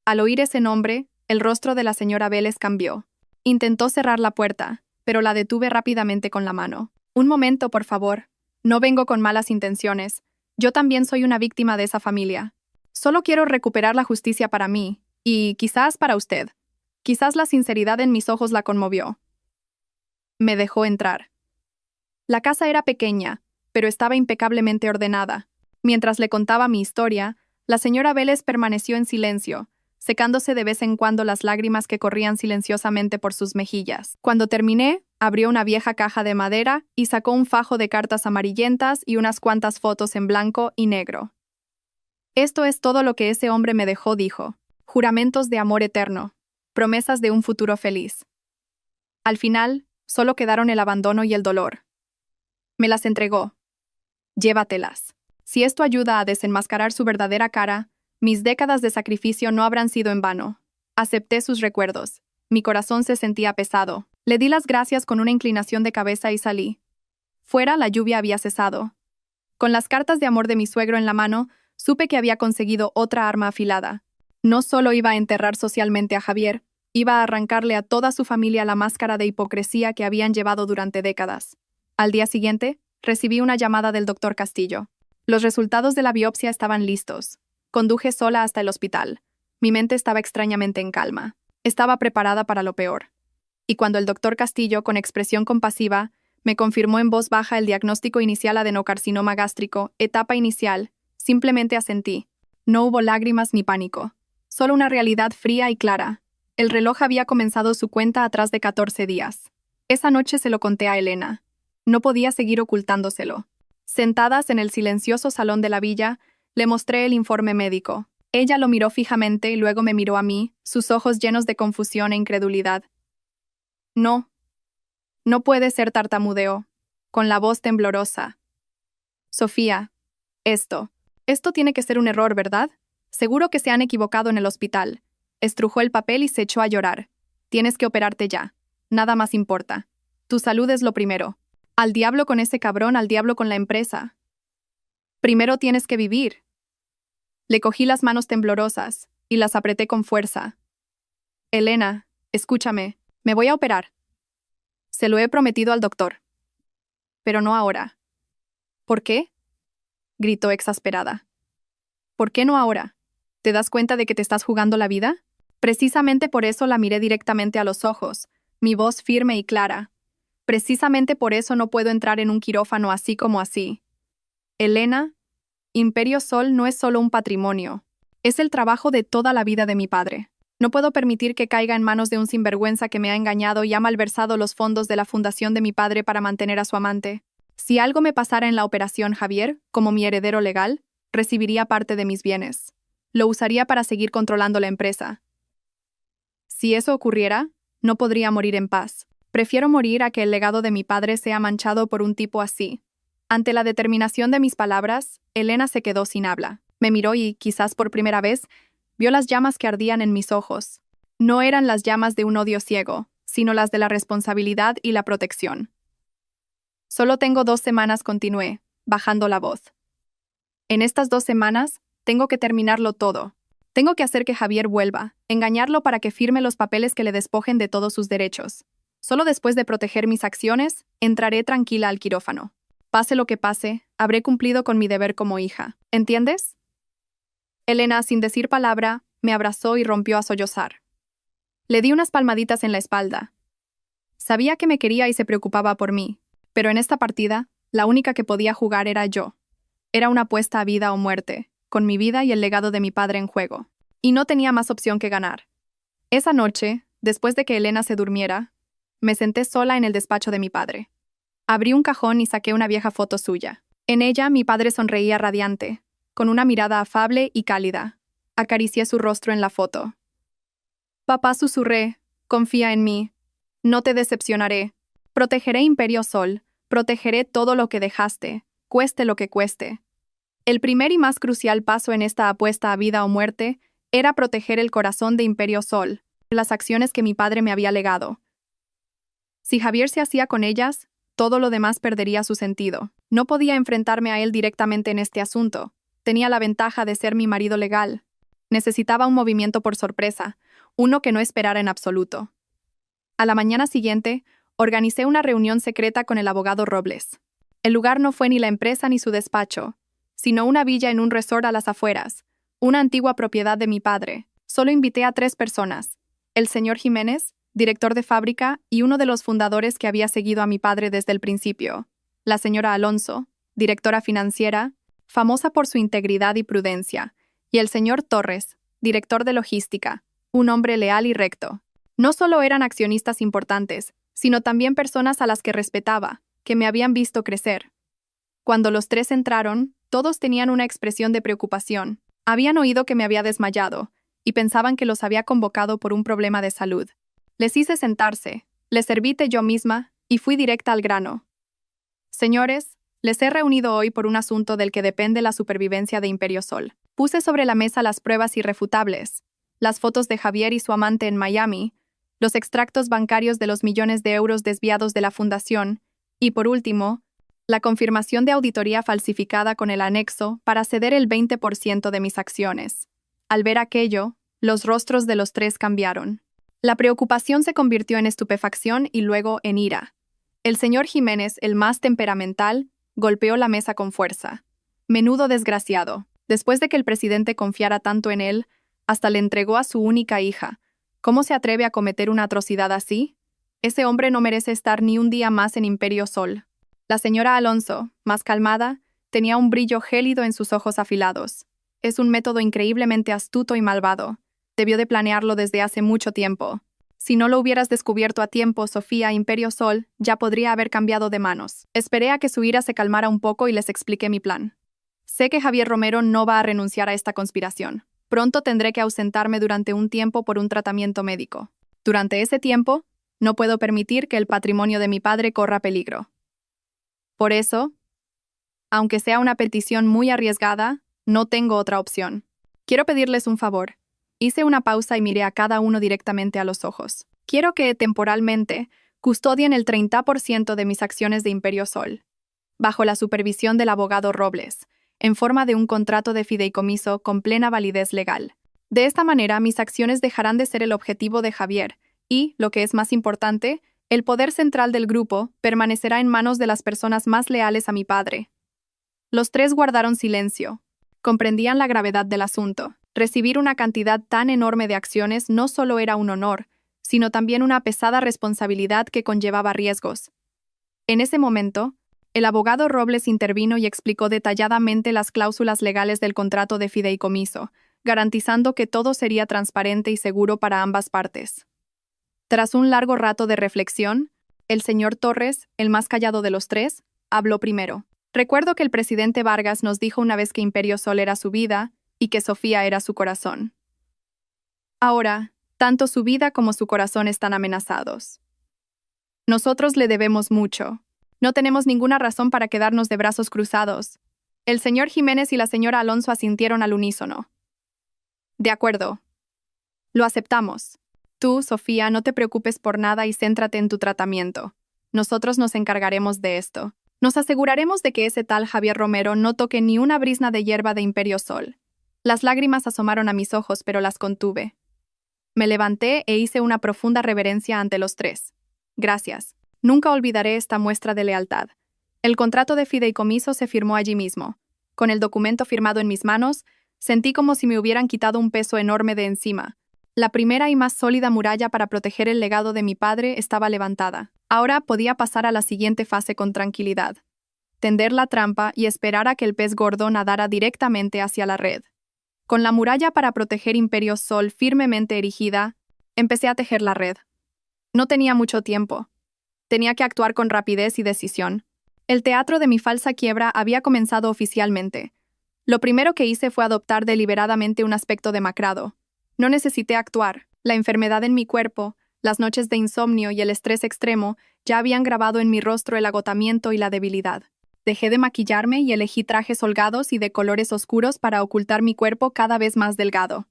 Al oír ese nombre, El rostro de la señora Vélez cambió. Intentó cerrar la puerta, pero la detuve rápidamente con la mano. Un momento, por favor. No vengo con malas intenciones. Yo también soy una víctima de esa familia. Solo quiero recuperar la justicia para mí, y quizás para usted. Quizás la sinceridad en mis ojos la conmovió. Me dejó entrar. La casa era pequeña, pero estaba impecablemente ordenada. Mientras le contaba mi historia, la señora Vélez permaneció en silencio, secándose de vez en cuando las lágrimas que corrían silenciosamente por sus mejillas. Cuando terminé, abrió una vieja caja de madera y sacó un fajo de cartas amarillentas y unas cuantas fotos en blanco y negro. Esto es todo lo que ese hombre me dejó, dijo. Juramentos de amor eterno, promesas de un futuro feliz. Al final, solo quedaron el abandono y el dolor. Me las entregó. Llévatelas. Si esto ayuda a desenmascarar su verdadera cara, mis décadas de sacrificio no habrán sido en vano. Acepté sus recuerdos. Mi corazón se sentía pesado. Le di las gracias con una inclinación de cabeza y salí. Fuera, la lluvia había cesado. Con las cartas de amor de mi suegro en la mano, supe que había conseguido otra arma afilada. No solo iba a enterrar socialmente a Javier, iba a arrancarle a toda su familia la máscara de hipocresía que habían llevado durante décadas. Al día siguiente, recibí una llamada del doctor Castillo. Los resultados de la biopsia estaban listos. Conduje sola hasta el hospital. Mi mente estaba extrañamente en calma. Estaba preparada para lo peor. Y cuando el doctor Castillo, con expresión compasiva, me confirmó en voz baja el diagnóstico inicial adenocarcinoma gástrico, etapa inicial, simplemente asentí. No hubo lágrimas ni pánico. Solo una realidad fría y clara. El reloj había comenzado su cuenta atrás de 14 días. Esa noche se lo conté a Elena. No podía seguir ocultándoselo. Sentadas en el silencioso salón de la villa, le mostré el informe médico. Ella lo miró fijamente y luego me miró a mí, sus ojos llenos de confusión e incredulidad. No. No puede ser, tartamudeó, con la voz temblorosa. Sofía, esto tiene que ser un error, ¿verdad? Seguro que se han equivocado en el hospital. Estrujó el papel y se echó a llorar. Tienes que operarte ya. Nada más importa. Tu salud es lo primero. Al diablo con ese cabrón, al diablo con la empresa. Primero tienes que vivir. Le cogí las manos temblorosas y las apreté con fuerza. Elena, escúchame, me voy a operar. Se lo he prometido al doctor. Pero no ahora. ¿Por qué? Gritó exasperada. ¿Por qué no ahora? ¿Te das cuenta de que te estás jugando la vida? Precisamente por eso la miré directamente a los ojos, mi voz firme y clara. Precisamente por eso no puedo entrar en un quirófano así como así. Elena, Imperio Sol no es solo un patrimonio. Es el trabajo de toda la vida de mi padre. No puedo permitir que caiga en manos de un sinvergüenza que me ha engañado y ha malversado los fondos de la fundación de mi padre para mantener a su amante. Si algo me pasara en la operación, Javier, como mi heredero legal, recibiría parte de mis bienes. Lo usaría para seguir controlando la empresa. Si eso ocurriera, no podría morir en paz. Prefiero morir a que el legado de mi padre sea manchado por un tipo así. Ante la determinación de mis palabras, Elena se quedó sin habla. Me miró y, quizás por primera vez, vio las llamas que ardían en mis ojos. No eran las llamas de un odio ciego, sino las de la responsabilidad y la protección. Solo tengo 2 semanas, continué, bajando la voz. En estas 2 semanas, tengo que terminarlo todo. Tengo que hacer que Javier vuelva, engañarlo para que firme los papeles que le despojen de todos sus derechos. Solo después de proteger mis acciones, entraré tranquila al quirófano. Pase lo que pase, habré cumplido con mi deber como hija. ¿Entiendes? Elena, sin decir palabra, me abrazó y rompió a sollozar. Le di unas palmaditas en la espalda. Sabía que me quería y se preocupaba por mí, pero en esta partida, la única que podía jugar era yo. Era una apuesta a vida o muerte, con mi vida y el legado de mi padre en juego. Y no tenía más opción que ganar. Esa noche, después de que Elena se durmiera, me senté sola en el despacho de mi padre. Abrí un cajón y saqué una vieja foto suya. En ella, mi padre sonreía radiante, con una mirada afable y cálida. Acaricié su rostro en la foto. Papá, susurré, confía en mí. No te decepcionaré. Protegeré Imperio Sol. Protegeré todo lo que dejaste, cueste lo que cueste. El primer y más crucial paso en esta apuesta a vida o muerte era proteger el corazón de Imperio Sol, las acciones que mi padre me había legado. Si Javier se hacía con ellas, todo lo demás perdería su sentido. No podía enfrentarme a él directamente en este asunto. Tenía la ventaja de ser mi marido legal. Necesitaba un movimiento por sorpresa, uno que no esperara en absoluto. A la mañana siguiente, organicé una reunión secreta con el abogado Robles. El lugar no fue ni la empresa ni su despacho, sino una villa en un resort a las afueras, una antigua propiedad de mi padre. Solo invité a 3 personas: el señor Jiménez, director de fábrica y uno de los fundadores que había seguido a mi padre desde el principio; la señora Alonso, directora financiera, famosa por su integridad y prudencia; y el señor Torres, director de logística, un hombre leal y recto. No solo eran accionistas importantes, sino también personas a las que respetaba, que me habían visto crecer. Cuando los 3 entraron, todos tenían una expresión de preocupación. Habían oído que me había desmayado, y pensaban que los había convocado por un problema de salud. Les hice sentarse, les serví té yo misma, y fui directa al grano. Señores, les he reunido hoy por un asunto del que depende la supervivencia de Imperio Sol. Puse sobre la mesa las pruebas irrefutables, las fotos de Javier y su amante en Miami, los extractos bancarios de los millones de euros desviados de la fundación, y por último, la confirmación de auditoría falsificada con el anexo para ceder el 20% de mis acciones. Al ver aquello, los rostros de los 3 cambiaron. La preocupación se convirtió en estupefacción y luego en ira. El señor Jiménez, el más temperamental, golpeó la mesa con fuerza. Menudo desgraciado. Después de que el presidente confiara tanto en él, hasta le entregó a su única hija. ¿Cómo se atreve a cometer una atrocidad así? Ese hombre no merece estar ni un día más en Imperio Sol. La señora Alonso, más calmada, tenía un brillo gélido en sus ojos afilados. Es un método increíblemente astuto y malvado. Debió de planearlo desde hace mucho tiempo. Si no lo hubieras descubierto a tiempo, Sofía, Imperio Sol ya podría haber cambiado de manos. Esperé a que su ira se calmara un poco y les expliqué mi plan. Sé que Javier Romero no va a renunciar a esta conspiración. Pronto tendré que ausentarme durante un tiempo por un tratamiento médico. Durante ese tiempo, no puedo permitir que el patrimonio de mi padre corra peligro. Por eso, aunque sea una petición muy arriesgada, no tengo otra opción. Quiero pedirles un favor. Hice una pausa y miré a cada uno directamente a los ojos. Quiero que, temporalmente, custodien el 30% de mis acciones de Imperio Sol, bajo la supervisión del abogado Robles, en forma de un contrato de fideicomiso con plena validez legal. De esta manera, mis acciones dejarán de ser el objetivo de Javier y, lo que es más importante, el poder central del grupo permanecerá en manos de las personas más leales a mi padre. Los 3 guardaron silencio. Comprendían la gravedad del asunto. Recibir una cantidad tan enorme de acciones no solo era un honor, sino también una pesada responsabilidad que conllevaba riesgos. En ese momento, el abogado Robles intervino y explicó detalladamente las cláusulas legales del contrato de fideicomiso, garantizando que todo sería transparente y seguro para ambas partes. Tras un largo rato de reflexión, el señor Torres, el más callado de los 3, habló primero. Recuerdo que el presidente Vargas nos dijo una vez que Imperio Sol era su vida y que Sofía era su corazón. Ahora, tanto su vida como su corazón están amenazados. Nosotros le debemos mucho. No tenemos ninguna razón para quedarnos de brazos cruzados. El señor Jiménez y la señora Alonso asintieron al unísono. De acuerdo. Lo aceptamos. Tú, Sofía, no te preocupes por nada y céntrate en tu tratamiento. Nosotros nos encargaremos de esto. Nos aseguraremos de que ese tal Javier Romero no toque ni una brizna de hierba de Imperio Sol. Las lágrimas asomaron a mis ojos, pero las contuve. Me levanté e hice una profunda reverencia ante los 3. Gracias. Nunca olvidaré esta muestra de lealtad. El contrato de fideicomiso se firmó allí mismo. Con el documento firmado en mis manos, sentí como si me hubieran quitado un peso enorme de encima. La primera y más sólida muralla para proteger el legado de mi padre estaba levantada. Ahora podía pasar a la siguiente fase con tranquilidad. Tender la trampa y esperar a que el pez gordo nadara directamente hacia la red. Con la muralla para proteger Imperio Sol firmemente erigida, empecé a tejer la red. No tenía mucho tiempo. Tenía que actuar con rapidez y decisión. El teatro de mi falsa quiebra había comenzado oficialmente. Lo primero que hice fue adoptar deliberadamente un aspecto demacrado. No necesité actuar. La enfermedad en mi cuerpo, las noches de insomnio y el estrés extremo ya habían grabado en mi rostro el agotamiento y la debilidad. Dejé de maquillarme y elegí trajes holgados y de colores oscuros para ocultar mi cuerpo cada vez más delgado.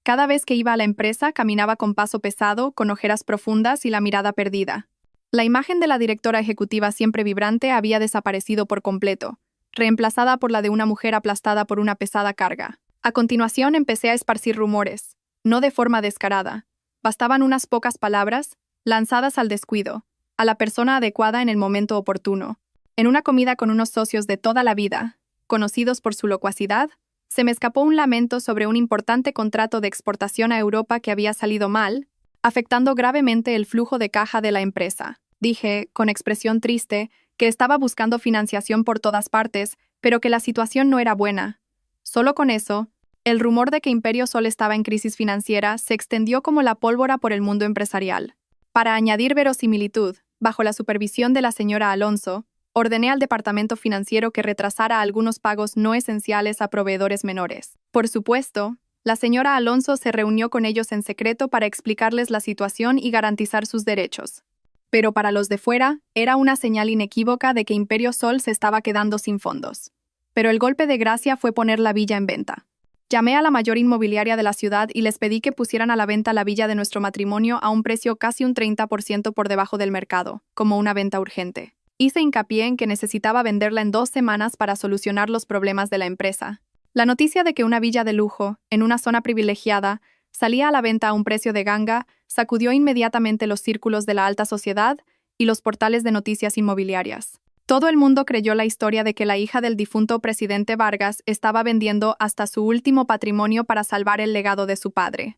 Cada vez que iba a la empresa, caminaba con paso pesado, con ojeras profundas y la mirada perdida. La imagen de la directora ejecutiva siempre vibrante había desaparecido por completo, reemplazada por la de una mujer aplastada por una pesada carga. A continuación empecé a esparcir rumores. no de forma descarada. Bastaban unas pocas palabras, lanzadas al descuido, a la persona adecuada en el momento oportuno. En una comida con unos socios de toda la vida, conocidos por su locuacidad, se me escapó un lamento sobre un importante contrato de exportación a Europa que había salido mal, afectando gravemente el flujo de caja de la empresa. Dije, con expresión triste, que estaba buscando financiación por todas partes, pero que la situación no era buena. Solo con eso, el rumor de que Imperio Sol estaba en crisis financiera se extendió como la pólvora por el mundo empresarial. Para añadir verosimilitud, bajo la supervisión de la señora Alonso, ordené al departamento financiero que retrasara algunos pagos no esenciales a proveedores menores. Por supuesto, la señora Alonso se reunió con ellos en secreto para explicarles la situación y garantizar sus derechos. Pero para los de fuera, era una señal inequívoca de que Imperio Sol se estaba quedando sin fondos. Pero el golpe de gracia fue poner la villa en venta. Llamé a la mayor inmobiliaria de la ciudad y les pedí que pusieran a la venta la villa de nuestro matrimonio a un precio casi un 30% por debajo del mercado, como una venta urgente. Hice hincapié en que necesitaba venderla en 2 semanas para solucionar los problemas de la empresa. La noticia de que una villa de lujo, en una zona privilegiada, salía a la venta a un precio de ganga, sacudió inmediatamente los círculos de la alta sociedad y los portales de noticias inmobiliarias. Todo el mundo creyó la historia de que la hija del difunto presidente Vargas estaba vendiendo hasta su último patrimonio para salvar el legado de su padre.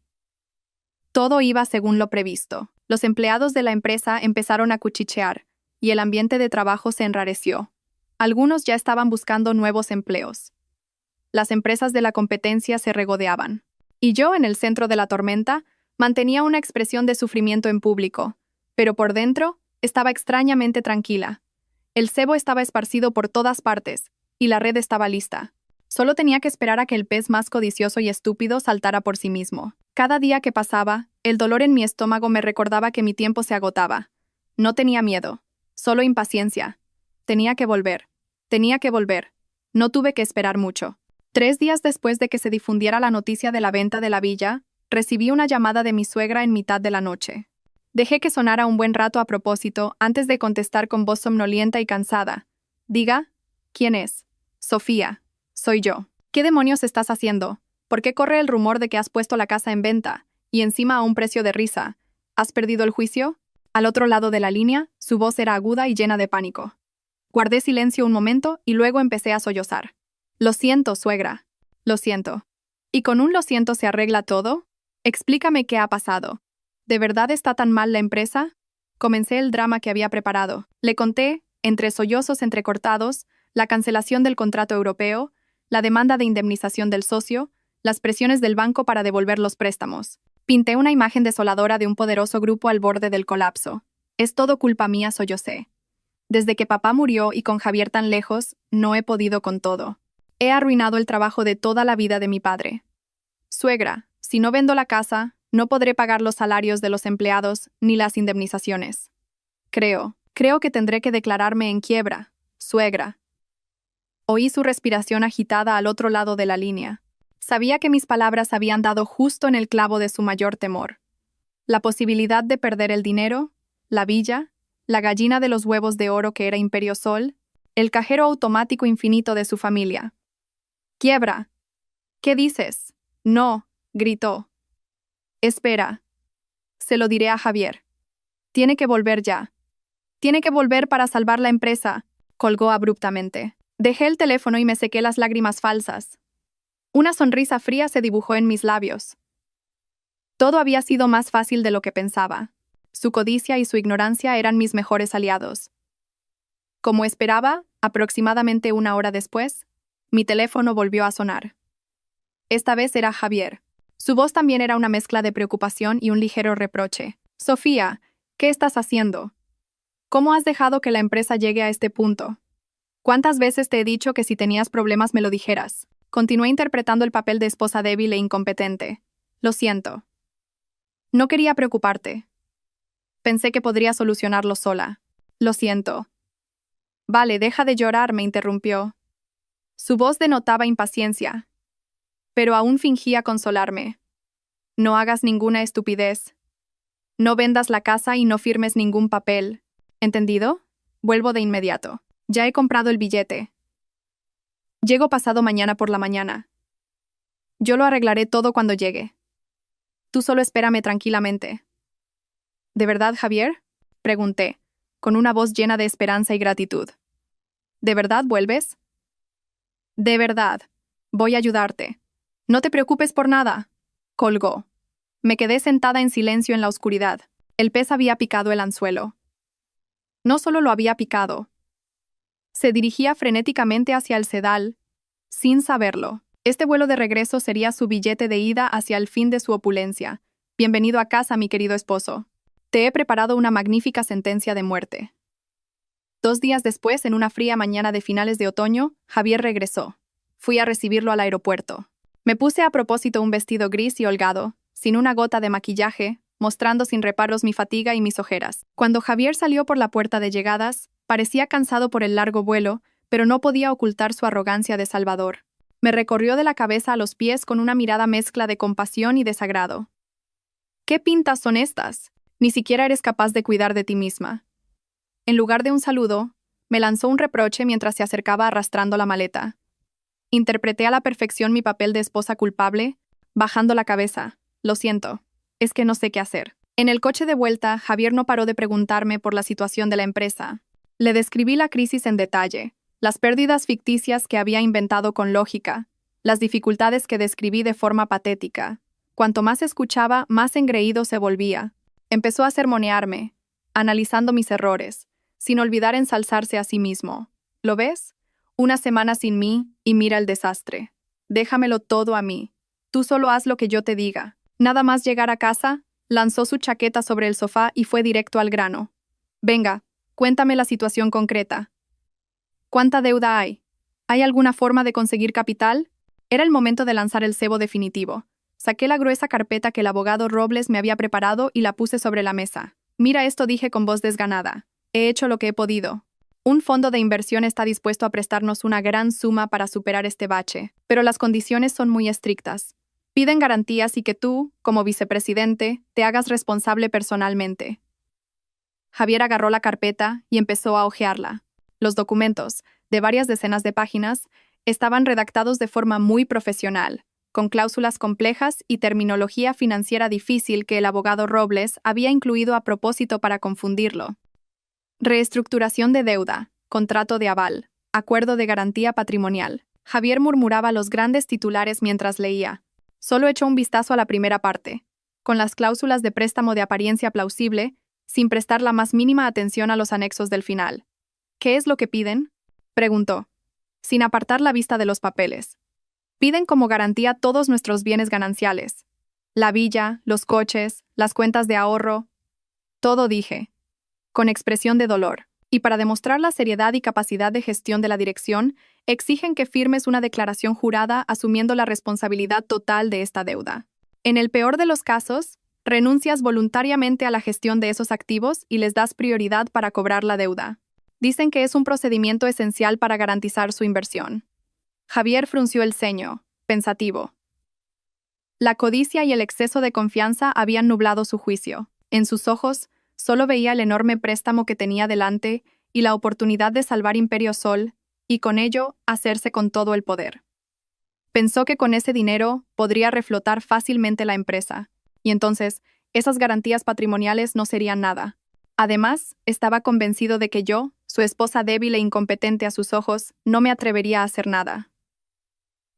Todo iba según lo previsto. Los empleados de la empresa empezaron a cuchichear, y el ambiente de trabajo se enrareció. Algunos ya estaban buscando nuevos empleos. Las empresas de la competencia se regodeaban. Y yo, en el centro de la tormenta, mantenía una expresión de sufrimiento en público, pero por dentro estaba extrañamente tranquila. El cebo estaba esparcido por todas partes, y la red estaba lista. Solo tenía que esperar a que el pez más codicioso y estúpido saltara por sí mismo. Cada día que pasaba, el dolor en mi estómago me recordaba que mi tiempo se agotaba. No tenía miedo, solo impaciencia. Tenía que volver. No tuve que esperar mucho. 3 días después de que se difundiera la noticia de la venta de la villa, recibí una llamada de mi suegra en mitad de la noche. Dejé que sonara un buen rato a propósito antes de contestar con voz somnolienta y cansada. Diga, ¿quién es? Sofía. Soy yo. ¿Qué demonios estás haciendo? ¿Por qué corre el rumor de que has puesto la casa en venta, y encima a un precio de risa? ¿Has perdido el juicio? Al otro lado de la línea, su voz era aguda y llena de pánico. Guardé silencio un momento y luego empecé a sollozar. Lo siento, suegra. Lo siento. ¿Y con un lo siento se arregla todo? Explícame qué ha pasado. ¿De verdad está tan mal la empresa? Comencé el drama que había preparado. Le conté, entre sollozos entrecortados, la cancelación del contrato europeo, la demanda de indemnización del socio, las presiones del banco para devolver los préstamos. Pinté una imagen desoladora de un poderoso grupo al borde del colapso. Es todo culpa mía, sollocé. Desde que papá murió y con Javier tan lejos, no he podido con todo. He arruinado el trabajo de toda la vida de mi padre. Suegra, si no vendo la casa, no podré pagar los salarios de los empleados ni las indemnizaciones. Creo que tendré que declararme en quiebra, suegra. Oí su respiración agitada al otro lado de la línea. Sabía que mis palabras habían dado justo en el clavo de su mayor temor. La posibilidad de perder el dinero, la villa, la gallina de los huevos de oro que era Imperio Sol, el cajero automático infinito de su familia. «¡Quiebra! ¿Qué dices?» «No», gritó. «Espera. Se lo diré a Javier. Tiene que volver ya. Tiene que volver para salvar la empresa», colgó abruptamente. Dejé el teléfono y me sequé las lágrimas falsas. Una sonrisa fría se dibujó en mis labios. Todo había sido más fácil de lo que pensaba. Su codicia y su ignorancia eran mis mejores aliados. Como esperaba, aproximadamente 1 hora después, mi teléfono volvió a sonar. Esta vez era Javier. Su voz también era una mezcla de preocupación y un ligero reproche. «Sofía, ¿qué estás haciendo? ¿Cómo has dejado que la empresa llegue a este punto? ¿Cuántas veces te he dicho que si tenías problemas me lo dijeras?» Continué interpretando el papel de esposa débil e incompetente. «Lo siento. No quería preocuparte. Pensé que podría solucionarlo sola. Lo siento». «Vale, deja de llorar», me interrumpió. Su voz denotaba impaciencia, pero aún fingía consolarme. «No hagas ninguna estupidez. No vendas la casa y no firmes ningún papel. ¿Entendido? Vuelvo de inmediato. Ya he comprado el billete. Llego pasado mañana por la mañana. Yo lo arreglaré todo cuando llegue». Tú solo espérame tranquilamente. ¿De verdad, Javier? Pregunté, con una voz llena de esperanza y gratitud. ¿De verdad vuelves? De verdad. Voy a ayudarte. No te preocupes por nada. Colgó. Me quedé sentada en silencio en la oscuridad. El pez había picado el anzuelo. No solo lo había picado. Se dirigía frenéticamente hacia el sedal, sin saberlo. Este vuelo de regreso sería su billete de ida hacia el fin de su opulencia. Bienvenido a casa, mi querido esposo. Te he preparado una magnífica sentencia de muerte. 2 días después, en una fría mañana de finales de otoño, Javier regresó. Fui a recibirlo al aeropuerto. Me puse a propósito un vestido gris y holgado, sin una gota de maquillaje, mostrando sin reparos mi fatiga y mis ojeras. Cuando Javier salió por la puerta de llegadas, parecía cansado por el largo vuelo, pero no podía ocultar su arrogancia de salvador. Me recorrió de la cabeza a los pies con una mirada mezcla de compasión y desagrado. ¿Qué pintas son estas? Ni siquiera eres capaz de cuidar de ti misma. En lugar de un saludo, me lanzó un reproche mientras se acercaba arrastrando la maleta. Interpreté a la perfección mi papel de esposa culpable, bajando la cabeza. Lo siento, es que no sé qué hacer. En el coche de vuelta, Javier no paró de preguntarme por la situación de la empresa. Le describí la crisis en detalle, las pérdidas ficticias que había inventado con lógica, las dificultades que describí de forma patética. Cuanto más escuchaba, más engreído se volvía. Empezó a sermonearme, analizando mis errores, sin olvidar ensalzarse a sí mismo. ¿Lo ves? Una semana sin mí y mira el desastre. Déjamelo todo a mí. Tú solo haz lo que yo te diga. Nada más llegar a casa, lanzó su chaqueta sobre el sofá y fue directo al grano. Venga, cuéntame la situación concreta. ¿Cuánta deuda hay? ¿Hay alguna forma de conseguir capital? Era el momento de lanzar el cebo definitivo. Saqué la gruesa carpeta que el abogado Robles me había preparado y la puse sobre la mesa. Mira esto, dije con voz desganada. He hecho lo que he podido. Un fondo de inversión está dispuesto a prestarnos una gran suma para superar este bache, pero las condiciones son muy estrictas. Piden garantías y que tú, como vicepresidente, te hagas responsable personalmente. Javier agarró la carpeta y empezó a hojearla. Los documentos, de varias decenas de páginas, estaban redactados de forma muy profesional, con cláusulas complejas y terminología financiera difícil que el abogado Robles había incluido a propósito para confundirlo. Reestructuración de deuda, contrato de aval, acuerdo de garantía patrimonial. Javier murmuraba los grandes titulares mientras leía. Solo echó un vistazo a la primera parte, con las cláusulas de préstamo de apariencia plausible, sin prestar la más mínima atención a los anexos del final. ¿Qué es lo que piden?, preguntó, sin apartar la vista de los papeles. Piden como garantía todos nuestros bienes gananciales. La villa, los coches, las cuentas de ahorro. Todo, dije, con expresión de dolor. Y para demostrar la seriedad y capacidad de gestión de la dirección, exigen que firmes una declaración jurada asumiendo la responsabilidad total de esta deuda. En el peor de los casos, renuncias voluntariamente a la gestión de esos activos y les das prioridad para cobrar la deuda. Dicen que es un procedimiento esencial para garantizar su inversión. Javier frunció el ceño, pensativo. La codicia y el exceso de confianza habían nublado su juicio. En sus ojos, solo veía el enorme préstamo que tenía delante y la oportunidad de salvar Imperio Sol, y con ello hacerse con todo el poder. Pensó que con ese dinero podría reflotar fácilmente la empresa, y entonces esas garantías patrimoniales no serían nada. Además, estaba convencido de que yo, su esposa débil e incompetente a sus ojos, no me atrevería a hacer nada.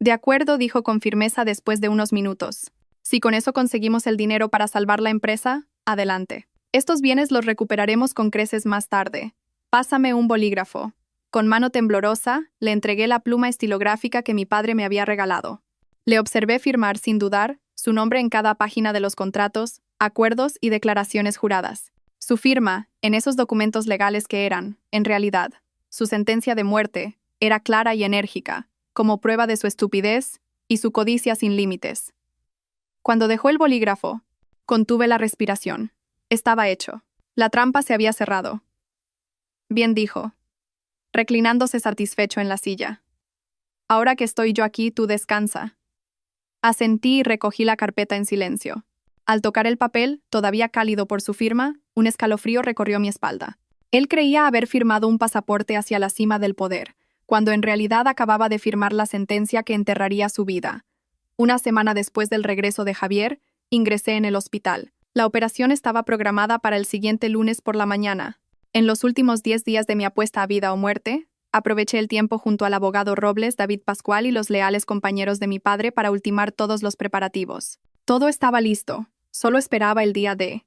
De acuerdo, dijo con firmeza después de unos minutos. Si con eso conseguimos el dinero para salvar la empresa, adelante. Estos bienes los recuperaremos con creces más tarde. Pásame un bolígrafo. Con mano temblorosa, le entregué la pluma estilográfica que mi padre me había regalado. Le observé firmar sin dudar su nombre en cada página de los contratos, acuerdos y declaraciones juradas. Su firma, en esos documentos legales que eran, en realidad, su sentencia de muerte, era clara y enérgica, como prueba de su estupidez y su codicia sin límites. Cuando dejó el bolígrafo, contuve la respiración. Estaba hecho. La trampa se había cerrado. Bien, dijo, reclinándose satisfecho en la silla. Ahora que estoy yo aquí, tú descansa. Asentí y recogí la carpeta en silencio. Al tocar el papel, todavía cálido por su firma, un escalofrío recorrió mi espalda. Él creía haber firmado un pasaporte hacia la cima del poder, cuando en realidad acababa de firmar la sentencia que enterraría su vida. Una semana después del regreso de Javier, Ingresé en el hospital. La operación estaba programada para el siguiente lunes por la mañana. En los últimos 10 días de mi apuesta a vida o muerte, aproveché el tiempo junto al abogado Robles, David Pascual y los leales compañeros de mi padre para ultimar todos los preparativos. Todo estaba listo. Solo esperaba el día D.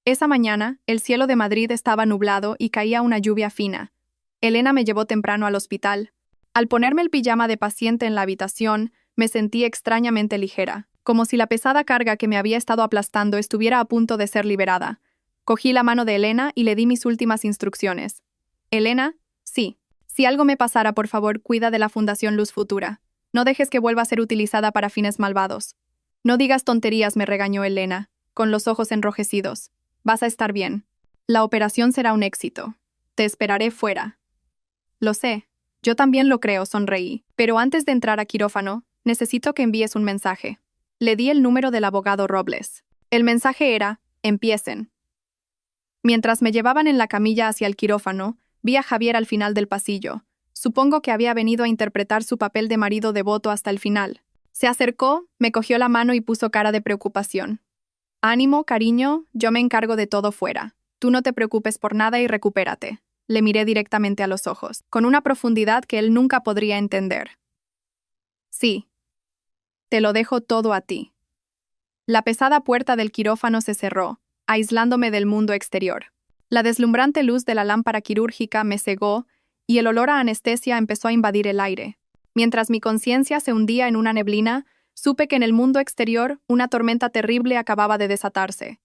Esa mañana, el cielo de Madrid estaba nublado y caía una lluvia fina. Elena me llevó temprano al hospital. Al ponerme el pijama de paciente en la habitación, me sentí extrañamente ligera, como si la pesada carga que me había estado aplastando estuviera a punto de ser liberada. Cogí la mano de Elena y le di mis últimas instrucciones. Elena, sí. Si algo me pasara, por favor, cuida de la Fundación Luz Futura. No dejes que vuelva a ser utilizada para fines malvados. No digas tonterías, me regañó Elena, con los ojos enrojecidos. Vas a estar bien. La operación será un éxito. Te esperaré fuera. Lo sé. Yo también lo creo, sonreí. Pero antes de entrar a quirófano, necesito que envíes un mensaje. Le di el número del abogado Robles. El mensaje era: empiecen. Mientras me llevaban en la camilla hacia el quirófano, vi a Javier al final del pasillo. Supongo que había venido a interpretar su papel de marido devoto hasta el final. Se acercó, me cogió la mano y puso cara de preocupación. Ánimo, cariño, yo me encargo de todo fuera. Tú no te preocupes por nada y recupérate. Le miré directamente a los ojos, con una profundidad que él nunca podría entender. Sí. Te lo dejo todo a ti. La pesada puerta del quirófano se cerró, aislándome del mundo exterior. La deslumbrante luz de la lámpara quirúrgica me cegó y el olor a anestesia empezó a invadir el aire. Mientras mi conciencia se hundía en una neblina, supe que en el mundo exterior una tormenta terrible acababa de desatarse.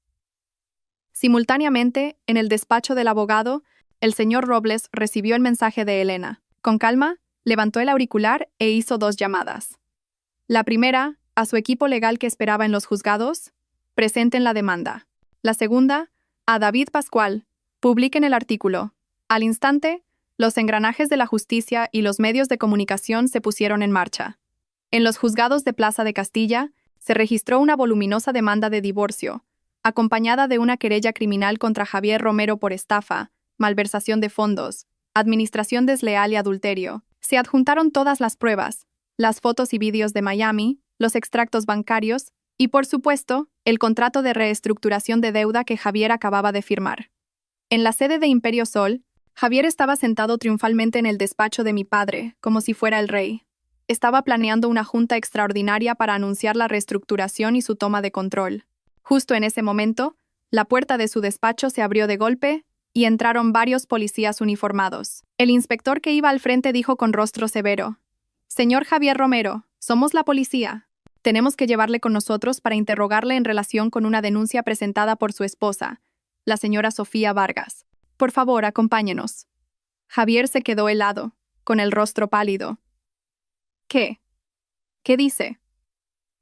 Simultáneamente, en el despacho del abogado, el señor Robles recibió el mensaje de Elena. Con calma, levantó el auricular e hizo 2 llamadas. La primera, a su equipo legal que esperaba en los juzgados: presenten la demanda. La segunda, a David Pascual: publiquen el artículo. Al instante, los engranajes de la justicia y los medios de comunicación se pusieron en marcha. En los juzgados de Plaza de Castilla, se registró una voluminosa demanda de divorcio, acompañada de una querella criminal contra Javier Romero por estafa, malversación de fondos, administración desleal y adulterio. Se adjuntaron todas las pruebas, las fotos y vídeos de Miami, los extractos bancarios y, por supuesto, el contrato de reestructuración de deuda que Javier acababa de firmar. En la sede de Imperio Sol, Javier estaba sentado triunfalmente en el despacho de mi padre, como si fuera el rey. Estaba planeando una junta extraordinaria para anunciar la reestructuración y su toma de control. Justo en ese momento, la puerta de su despacho se abrió de golpe y entraron varios policías uniformados. El inspector que iba al frente dijo con rostro severo: «Señor Javier Romero, somos la policía. Tenemos que llevarle con nosotros para interrogarle en relación con una denuncia presentada por su esposa, la señora Sofía Vargas. Por favor, acompáñenos». Javier se quedó helado, con el rostro pálido. «¿Qué? ¿Qué dice?»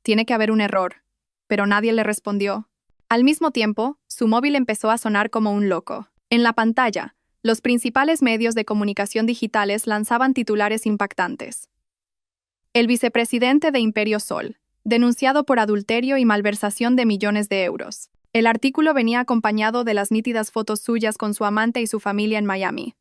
«Tiene que haber un error», pero nadie le respondió. Al mismo tiempo, su móvil empezó a sonar como un loco. En la pantalla, los principales medios de comunicación digitales lanzaban titulares impactantes. El vicepresidente de Imperio Sol, denunciado por adulterio y malversación de millones de euros. El artículo venía acompañado de las nítidas fotos suyas con su amante y su familia en Miami.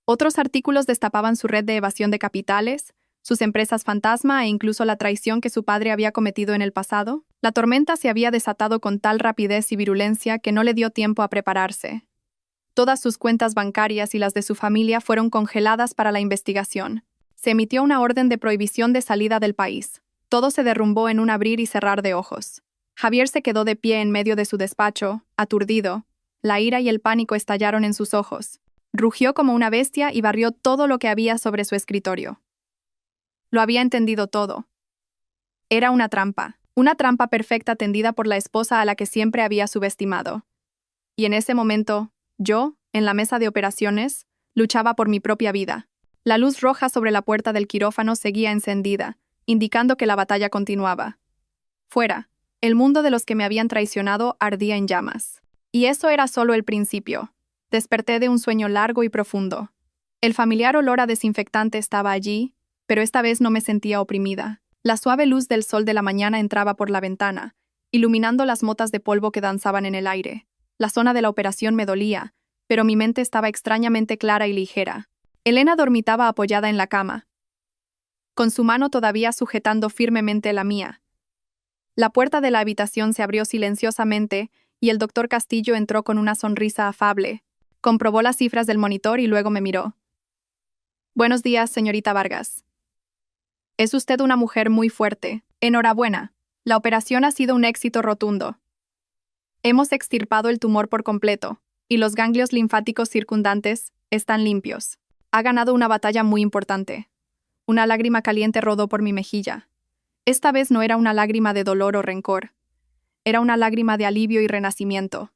Otros artículos destapaban su red de evasión de capitales, sus empresas fantasma e incluso la traición que su padre había cometido en el pasado. La tormenta se había desatado con tal rapidez y virulencia que no le dio tiempo a prepararse. Todas sus cuentas bancarias y las de su familia fueron congeladas para la investigación. Se emitió una orden de prohibición de salida del país. Todo se derrumbó en un abrir y cerrar de ojos. Javier se quedó de pie en medio de su despacho, aturdido. La ira y el pánico estallaron en sus ojos. Rugió como una bestia y barrió todo lo que había sobre su escritorio. Lo había entendido todo. Era una trampa perfecta tendida por la esposa a la que siempre había subestimado. Y en ese momento, yo, en la mesa de operaciones, luchaba por mi propia vida. La luz roja sobre la puerta del quirófano seguía encendida, indicando que la batalla continuaba. Fuera, el mundo de los que me habían traicionado ardía en llamas. Y eso era solo el principio. Desperté de un sueño largo y profundo. El familiar olor a desinfectante estaba allí, pero esta vez no me sentía oprimida. La suave luz del sol de la mañana entraba por la ventana, iluminando las motas de polvo que danzaban en el aire. La zona de la operación me dolía, pero mi mente estaba extrañamente clara y ligera. Elena dormitaba apoyada en la cama, con su mano todavía sujetando firmemente la mía. La puerta de la habitación se abrió silenciosamente y el doctor Castillo entró con una sonrisa afable. Comprobó las cifras del monitor y luego me miró. Buenos días, señorita Vargas. Es usted una mujer muy fuerte. Enhorabuena. La operación ha sido un éxito rotundo. Hemos extirpado el tumor por completo, y los ganglios linfáticos circundantes están limpios. Ha ganado una batalla muy importante. Una lágrima caliente rodó por mi mejilla. Esta vez no era una lágrima de dolor o rencor. Era una lágrima de alivio y renacimiento.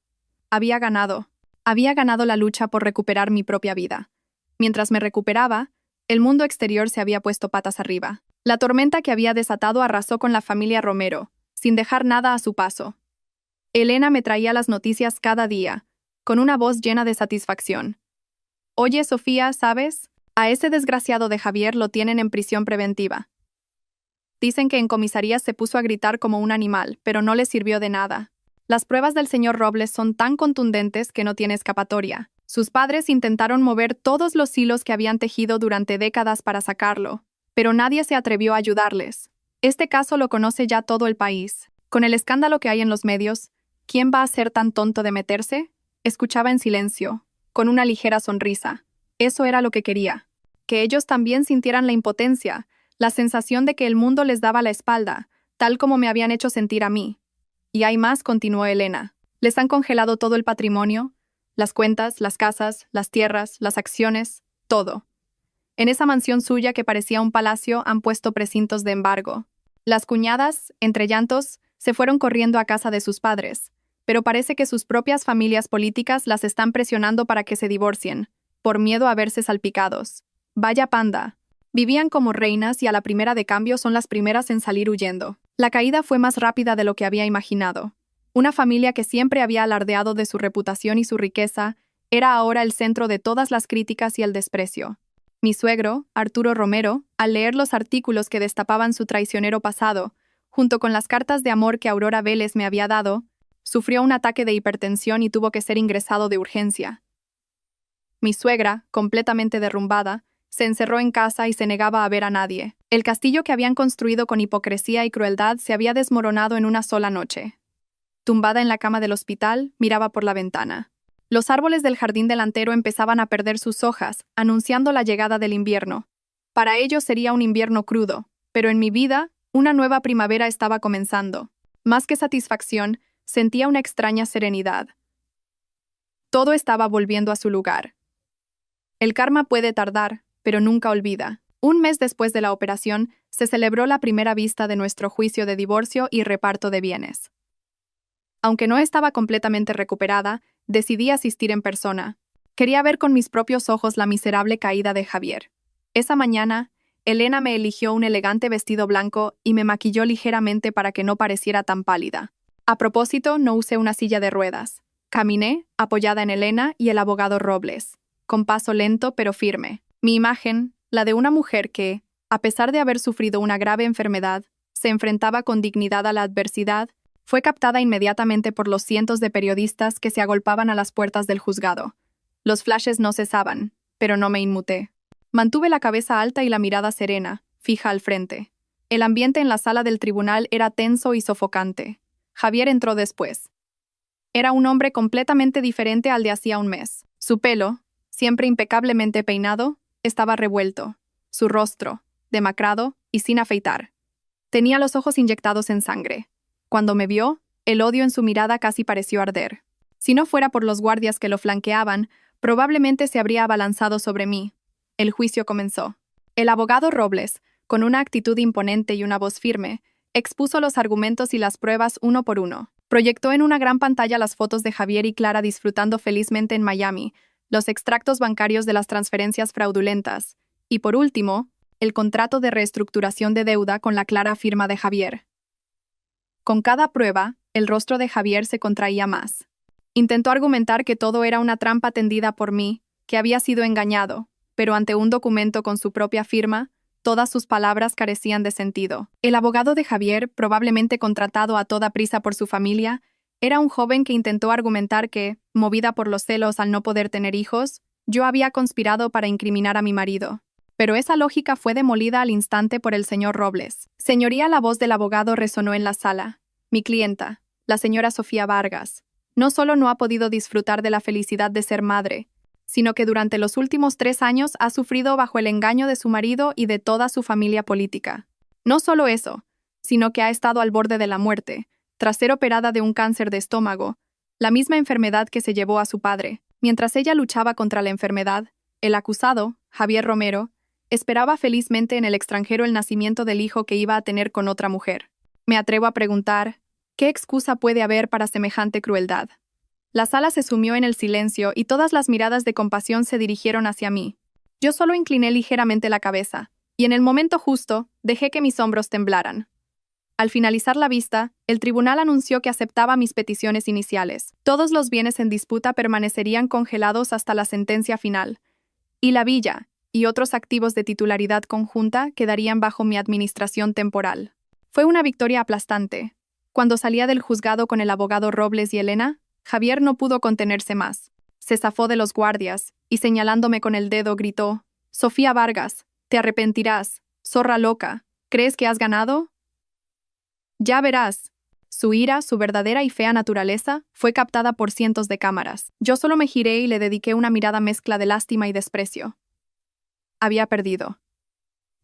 Había ganado. Había ganado la lucha por recuperar mi propia vida. Mientras me recuperaba, el mundo exterior se había puesto patas arriba. La tormenta que había desatado arrasó con la familia Romero, sin dejar nada a su paso. Elena me traía las noticias cada día, con una voz llena de satisfacción. Oye, Sofía, ¿sabes? A ese desgraciado de Javier lo tienen en prisión preventiva. Dicen que en comisaría se puso a gritar como un animal, pero no le sirvió de nada. Las pruebas del señor Robles son tan contundentes que no tiene escapatoria. Sus padres intentaron mover todos los hilos que habían tejido durante décadas para sacarlo, pero nadie se atrevió a ayudarles. Este caso lo conoce ya todo el país. Con el escándalo que hay en los medios, ¿quién va a ser tan tonto de meterse? Escuchaba en silencio, con una ligera sonrisa. Eso era lo que quería. Que ellos también sintieran la impotencia, la sensación de que el mundo les daba la espalda, tal como me habían hecho sentir a mí. Y hay más, continuó Elena. Les han congelado todo el patrimonio, las cuentas, las casas, las tierras, las acciones, todo. En esa mansión suya que parecía un palacio han puesto precintos de embargo. Las cuñadas, entre llantos, se fueron corriendo a casa de sus padres, pero parece que sus propias familias políticas las están presionando para que se divorcien, por miedo a verse salpicados. Vaya panda. Vivían como reinas y a la primera de cambio son las primeras en salir huyendo. La caída fue más rápida de lo que había imaginado. Una familia que siempre había alardeado de su reputación y su riqueza, era ahora el centro de todas las críticas y el desprecio. Mi suegro, Arturo Romero, al leer los artículos que destapaban su traicionero pasado, junto con las cartas de amor que Aurora Vélez me había dado, sufrió un ataque de hipertensión y tuvo que ser ingresado de urgencia. Mi suegra, completamente derrumbada, se encerró en casa y se negaba a ver a nadie. El castillo que habían construido con hipocresía y crueldad se había desmoronado en una sola noche. Tumbada en la cama del hospital, miraba por la ventana. Los árboles del jardín delantero empezaban a perder sus hojas, anunciando la llegada del invierno. Para ellos sería un invierno crudo, pero en mi vida, una nueva primavera estaba comenzando. Más que satisfacción, sentía una extraña serenidad. Todo estaba volviendo a su lugar. El karma puede tardar, pero nunca olvida. Un mes después de la operación, se celebró la primera vista de nuestro juicio de divorcio y reparto de bienes. Aunque no estaba completamente recuperada, decidí asistir en persona. Quería ver con mis propios ojos la miserable caída de Javier. Esa mañana, Elena me eligió un elegante vestido blanco y me maquilló ligeramente para que no pareciera tan pálida. A propósito, no usé una silla de ruedas. Caminé, apoyada en Elena y el abogado Robles, con paso lento pero firme. Mi imagen, la de una mujer que, a pesar de haber sufrido una grave enfermedad, se enfrentaba con dignidad a la adversidad, fue captada inmediatamente por los cientos de periodistas que se agolpaban a las puertas del juzgado. Los flashes no cesaban, pero no me inmuté. Mantuve la cabeza alta y la mirada serena, fija al frente. El ambiente en la sala del tribunal era tenso y sofocante. Javier entró después. Era un hombre completamente diferente al de hacía un mes. Su pelo, siempre impecablemente peinado, estaba revuelto. Su rostro, demacrado y sin afeitar. Tenía los ojos inyectados en sangre. Cuando me vio, el odio en su mirada casi pareció arder. Si no fuera por los guardias que lo flanqueaban, probablemente se habría abalanzado sobre mí. El juicio comenzó. El abogado Robles, con una actitud imponente y una voz firme, expuso los argumentos y las pruebas uno por uno. Proyectó en una gran pantalla las fotos de Javier y Clara disfrutando felizmente en Miami, los extractos bancarios de las transferencias fraudulentas, y por último, el contrato de reestructuración de deuda con la clara firma de Javier. Con cada prueba, el rostro de Javier se contraía más. Intentó argumentar que todo era una trampa tendida por mí, que había sido engañado, pero ante un documento con su propia firma, todas sus palabras carecían de sentido. El abogado de Javier, probablemente contratado a toda prisa por su familia, era un joven que intentó argumentar que, movida por los celos al no poder tener hijos, yo había conspirado para incriminar a mi marido. Pero esa lógica fue demolida al instante por el señor Robles. Señoría, la voz del abogado resonó en la sala. Mi clienta, la señora Sofía Vargas, no solo no ha podido disfrutar de la felicidad de ser madre, sino que durante los últimos 3 años ha sufrido bajo el engaño de su marido y de toda su familia política. No solo eso, sino que ha estado al borde de la muerte, tras ser operada de un cáncer de estómago, la misma enfermedad que se llevó a su padre. Mientras ella luchaba contra la enfermedad, el acusado, Javier Romero, esperaba felizmente en el extranjero el nacimiento del hijo que iba a tener con otra mujer. Me atrevo a preguntar, ¿qué excusa puede haber para semejante crueldad? La sala se sumió en el silencio y todas las miradas de compasión se dirigieron hacia mí. Yo solo incliné ligeramente la cabeza, y en el momento justo, dejé que mis hombros temblaran. Al finalizar la vista, el tribunal anunció que aceptaba mis peticiones iniciales. Todos los bienes en disputa permanecerían congelados hasta la sentencia final, y la villa y otros activos de titularidad conjunta quedarían bajo mi administración temporal. Fue una victoria aplastante. Cuando salía del juzgado con el abogado Robles y Elena, Javier no pudo contenerse más. Se zafó de los guardias y, señalándome con el dedo, gritó: «Sofía Vargas, te arrepentirás, zorra loca. ¿Crees que has ganado? Ya verás». Su ira, su verdadera y fea naturaleza, fue captada por cientos de cámaras. Yo solo me giré y le dediqué una mirada mezcla de lástima y desprecio. Había perdido.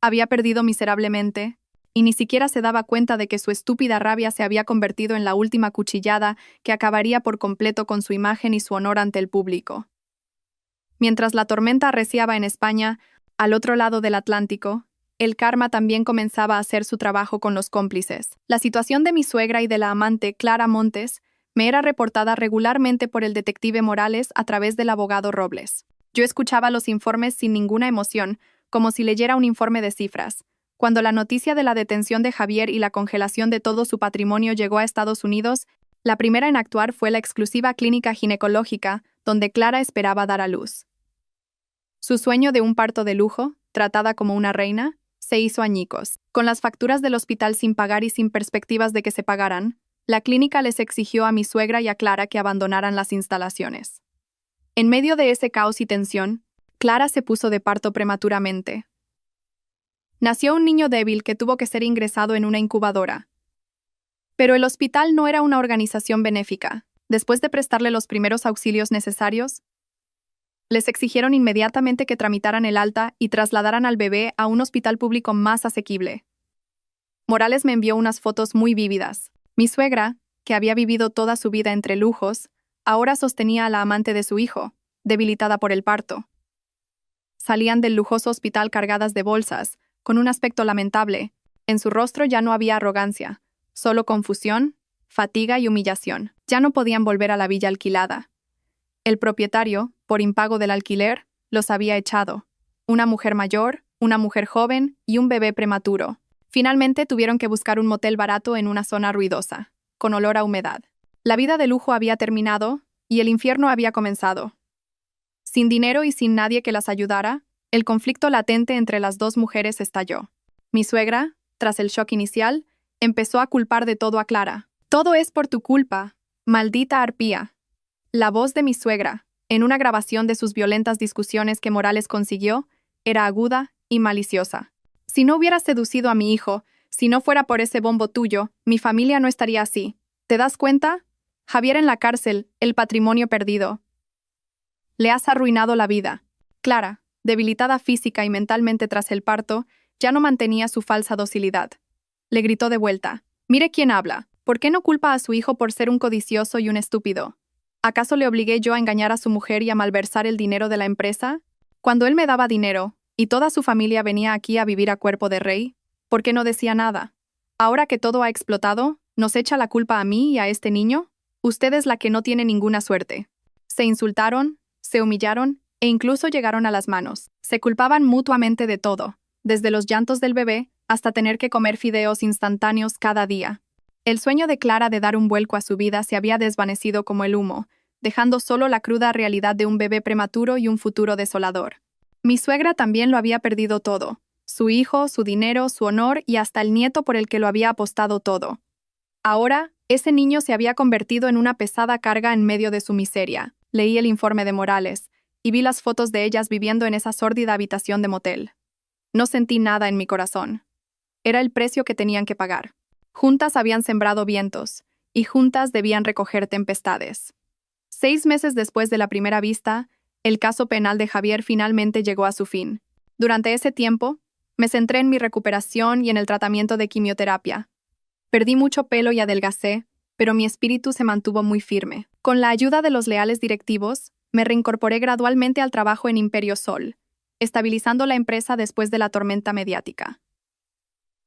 Había perdido miserablemente, y ni siquiera se daba cuenta de que su estúpida rabia se había convertido en la última cuchillada que acabaría por completo con su imagen y su honor ante el público. Mientras la tormenta arreciaba en España, al otro lado del Atlántico, el karma también comenzaba a hacer su trabajo con los cómplices. La situación de mi suegra y de la amante, Clara Montes, me era reportada regularmente por el detective Morales a través del abogado Robles. Yo escuchaba los informes sin ninguna emoción, como si leyera un informe de cifras. Cuando la noticia de la detención de Javier y la congelación de todo su patrimonio llegó a Estados Unidos, la primera en actuar fue la exclusiva clínica ginecológica, donde Clara esperaba dar a luz. Su sueño de un parto de lujo, tratada como una reina, se hizo añicos. Con las facturas del hospital sin pagar y sin perspectivas de que se pagaran, la clínica les exigió a mi suegra y a Clara que abandonaran las instalaciones. En medio de ese caos y tensión, Clara se puso de parto prematuramente. Nació un niño débil que tuvo que ser ingresado en una incubadora. Pero el hospital no era una organización benéfica. Después de prestarle los primeros auxilios necesarios, les exigieron inmediatamente que tramitaran el alta y trasladaran al bebé a un hospital público más asequible. Morales me envió unas fotos muy vívidas. Mi suegra, que había vivido toda su vida entre lujos, ahora sostenía a la amante de su hijo, debilitada por el parto. Salían del lujoso hospital cargadas de bolsas, con un aspecto lamentable. En su rostro ya no había arrogancia, solo confusión, fatiga y humillación. Ya no podían volver a la villa alquilada. El propietario, por impago del alquiler, los había echado. Una mujer mayor, una mujer joven y un bebé prematuro. Finalmente tuvieron que buscar un motel barato en una zona ruidosa, con olor a humedad. La vida de lujo había terminado y el infierno había comenzado. Sin dinero y sin nadie que las ayudara, el conflicto latente entre las dos mujeres estalló. Mi suegra, tras el shock inicial, empezó a culpar de todo a Clara. «Todo es por tu culpa, maldita arpía». La voz de mi suegra, en una grabación de sus violentas discusiones que Morales consiguió, era aguda y maliciosa. «Si no hubieras seducido a mi hijo, si no fuera por ese bombo tuyo, mi familia no estaría así. ¿Te das cuenta? Javier en la cárcel, el patrimonio perdido. Le has arruinado la vida». Clara, debilitada física y mentalmente tras el parto, ya no mantenía su falsa docilidad. Le gritó de vuelta: «Mire quién habla. ¿Por qué no culpa a su hijo por ser un codicioso y un estúpido? ¿Acaso le obligué yo a engañar a su mujer y a malversar el dinero de la empresa? Cuando él me daba dinero, y toda su familia venía aquí a vivir a cuerpo de rey, ¿por qué no decía nada? Ahora que todo ha explotado, ¿nos echa la culpa a mí y a este niño? Usted es la que no tiene ninguna suerte». Se insultaron, se humillaron e incluso llegaron a las manos. Se culpaban mutuamente de todo, desde los llantos del bebé hasta tener que comer fideos instantáneos cada día. El sueño de Clara de dar un vuelco a su vida se había desvanecido como el humo, dejando solo la cruda realidad de un bebé prematuro y un futuro desolador. Mi suegra también lo había perdido todo: su hijo, su dinero, su honor y hasta el nieto por el que lo había apostado todo. Ahora, ese niño se había convertido en una pesada carga en medio de su miseria. Leí el informe de Morales y vi las fotos de ellas viviendo en esa sórdida habitación de motel. No sentí nada en mi corazón. Era el precio que tenían que pagar. Juntas habían sembrado vientos, y juntas debían recoger tempestades. 6 meses después de la primera vista, el caso penal de Javier finalmente llegó a su fin. Durante ese tiempo, me centré en mi recuperación y en el tratamiento de quimioterapia. Perdí mucho pelo y adelgacé, pero mi espíritu se mantuvo muy firme. Con la ayuda de los leales directivos, me reincorporé gradualmente al trabajo en Imperio Sol, estabilizando la empresa después de la tormenta mediática.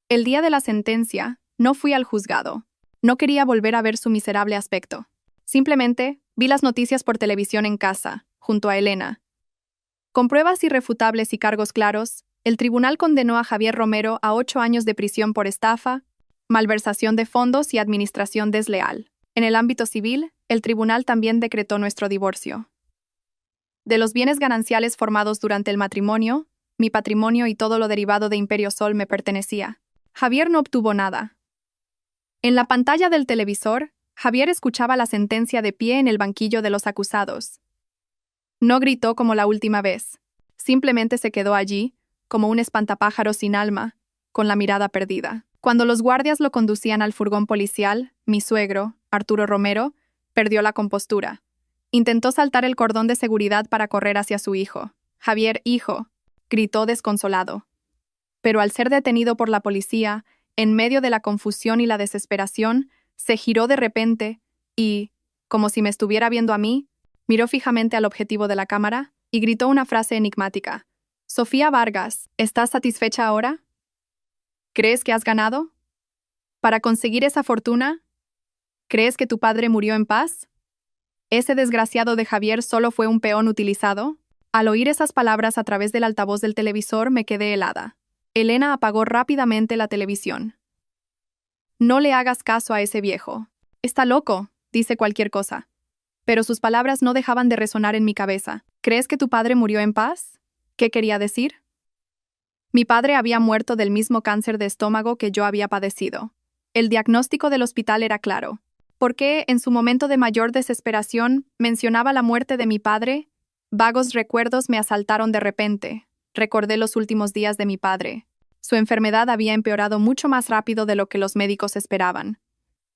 El día de la sentencia, no fui al juzgado. No quería volver a ver su miserable aspecto. Simplemente vi las noticias por televisión en casa, junto a Elena. Con pruebas irrefutables y cargos claros, el tribunal condenó a Javier Romero a 8 años de prisión por estafa, malversación de fondos y administración desleal. En el ámbito civil, el tribunal también decretó nuestro divorcio. De los bienes gananciales formados durante el matrimonio, mi patrimonio y todo lo derivado de Imperio Sol me pertenecía. Javier no obtuvo nada. En la pantalla del televisor, Javier escuchaba la sentencia de pie en el banquillo de los acusados. No gritó como la última vez. Simplemente se quedó allí, como un espantapájaros sin alma, con la mirada perdida. Cuando los guardias lo conducían al furgón policial, mi suegro, Arturo Romero, perdió la compostura. Intentó saltar el cordón de seguridad para correr hacia su hijo. «Javier, hijo», gritó desconsolado. Pero al ser detenido por la policía, en medio de la confusión y la desesperación, se giró de repente y, como si me estuviera viendo a mí, miró fijamente al objetivo de la cámara y gritó una frase enigmática. «Sofía Vargas, ¿estás satisfecha ahora? ¿Crees que has ganado? ¿Para conseguir esa fortuna? ¿Crees que tu padre murió en paz? ¿Ese desgraciado de Javier solo fue un peón utilizado?» Al oír esas palabras a través del altavoz del televisor me quedé helada. Elena apagó rápidamente la televisión. «No le hagas caso a ese viejo. Está loco, dice cualquier cosa». Pero sus palabras no dejaban de resonar en mi cabeza. «¿Crees que tu padre murió en paz?» ¿Qué quería decir? Mi padre había muerto del mismo cáncer de estómago que yo había padecido. El diagnóstico del hospital era claro. ¿Por qué, en su momento de mayor desesperación, mencionaba la muerte de mi padre? Vagos recuerdos me asaltaron de repente. Recordé los últimos días de mi padre. Su enfermedad había empeorado mucho más rápido de lo que los médicos esperaban.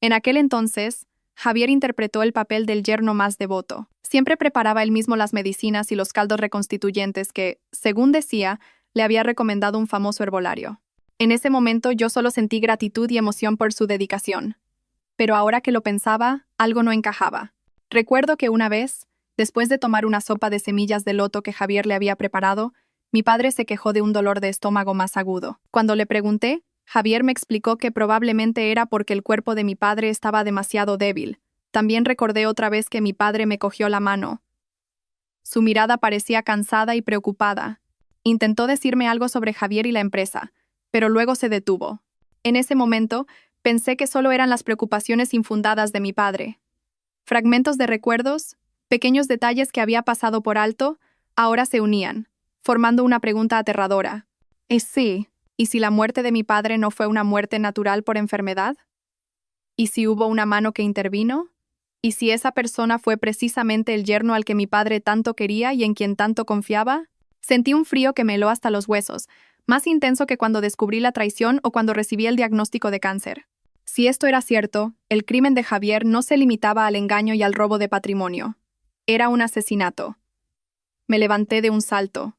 En aquel entonces, Javier interpretó el papel del yerno más devoto. Siempre preparaba él mismo las medicinas y los caldos reconstituyentes que, según decía, le había recomendado un famoso herbolario. En ese momento yo solo sentí gratitud y emoción por su dedicación. Pero ahora que lo pensaba, algo no encajaba. Recuerdo que una vez, después de tomar una sopa de semillas de loto que Javier le había preparado, mi padre se quejó de un dolor de estómago más agudo. Cuando le pregunté, Javier me explicó que probablemente era porque el cuerpo de mi padre estaba demasiado débil. También recordé otra vez que mi padre me cogió la mano. Su mirada parecía cansada y preocupada. Intentó decirme algo sobre Javier y la empresa, pero luego se detuvo. En ese momento, pensé que solo eran las preocupaciones infundadas de mi padre. Fragmentos de recuerdos, pequeños detalles que había pasado por alto, ahora se unían, formando una pregunta aterradora. Sí, ¿y si la muerte de mi padre no fue una muerte natural por enfermedad? ¿Y si hubo una mano que intervino? ¿Y si esa persona fue precisamente el yerno al que mi padre tanto quería y en quien tanto confiaba? Sentí un frío que me heló hasta los huesos, más intenso que cuando descubrí la traición o cuando recibí el diagnóstico de cáncer. Si esto era cierto, el crimen de Javier no se limitaba al engaño y al robo de patrimonio. Era un asesinato. Me levanté de un salto.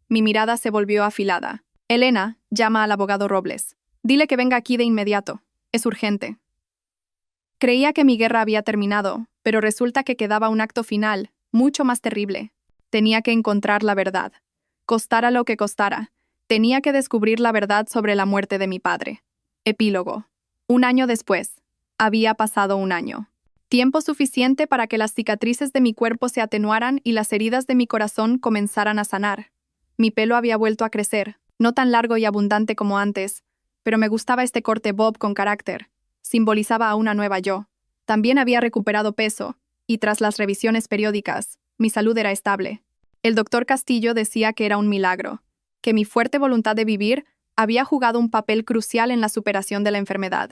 Mi mirada se volvió afilada. Elena, llama al abogado Robles. Dile que venga aquí de inmediato. Es urgente. Creía que mi guerra había terminado, pero resulta que quedaba un acto final, mucho más terrible. Tenía que encontrar la verdad. Costara lo que costara. Tenía que descubrir la verdad sobre la muerte de mi padre. Epílogo. 1 año después. Había pasado 1 año. Tiempo suficiente para que las cicatrices de mi cuerpo se atenuaran y las heridas de mi corazón comenzaran a sanar. Mi pelo había vuelto a crecer, no tan largo y abundante como antes, pero me gustaba este corte bob con carácter. Simbolizaba a una nueva yo. También había recuperado peso, y tras las revisiones periódicas, mi salud era estable. El doctor Castillo decía que era un milagro, que mi fuerte voluntad de vivir había jugado un papel crucial en la superación de la enfermedad.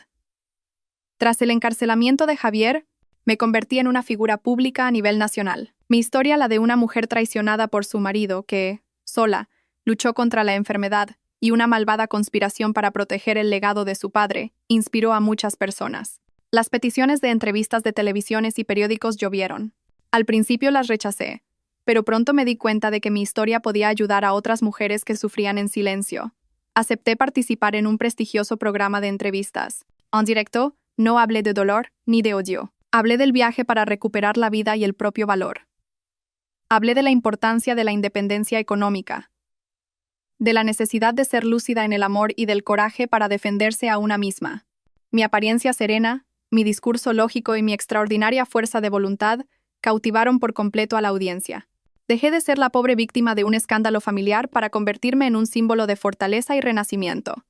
Tras el encarcelamiento de Javier, me convertí en una figura pública a nivel nacional. Mi historia, la de una mujer traicionada por su marido que, sola, luchó contra la enfermedad y una malvada conspiración para proteger el legado de su padre, inspiró a muchas personas. Las peticiones de entrevistas de televisiones y periódicos llovieron. Al principio las rechacé, pero pronto me di cuenta de que mi historia podía ayudar a otras mujeres que sufrían en silencio. Acepté participar en un prestigioso programa de entrevistas. En directo, no hablé de dolor ni de odio. Hablé del viaje para recuperar la vida y el propio valor. Hablé de la importancia de la independencia económica, de la necesidad de ser lúcida en el amor y del coraje para defenderse a una misma. Mi apariencia serena, mi discurso lógico y mi extraordinaria fuerza de voluntad cautivaron por completo a la audiencia. Dejé de ser la pobre víctima de un escándalo familiar para convertirme en un símbolo de fortaleza y renacimiento.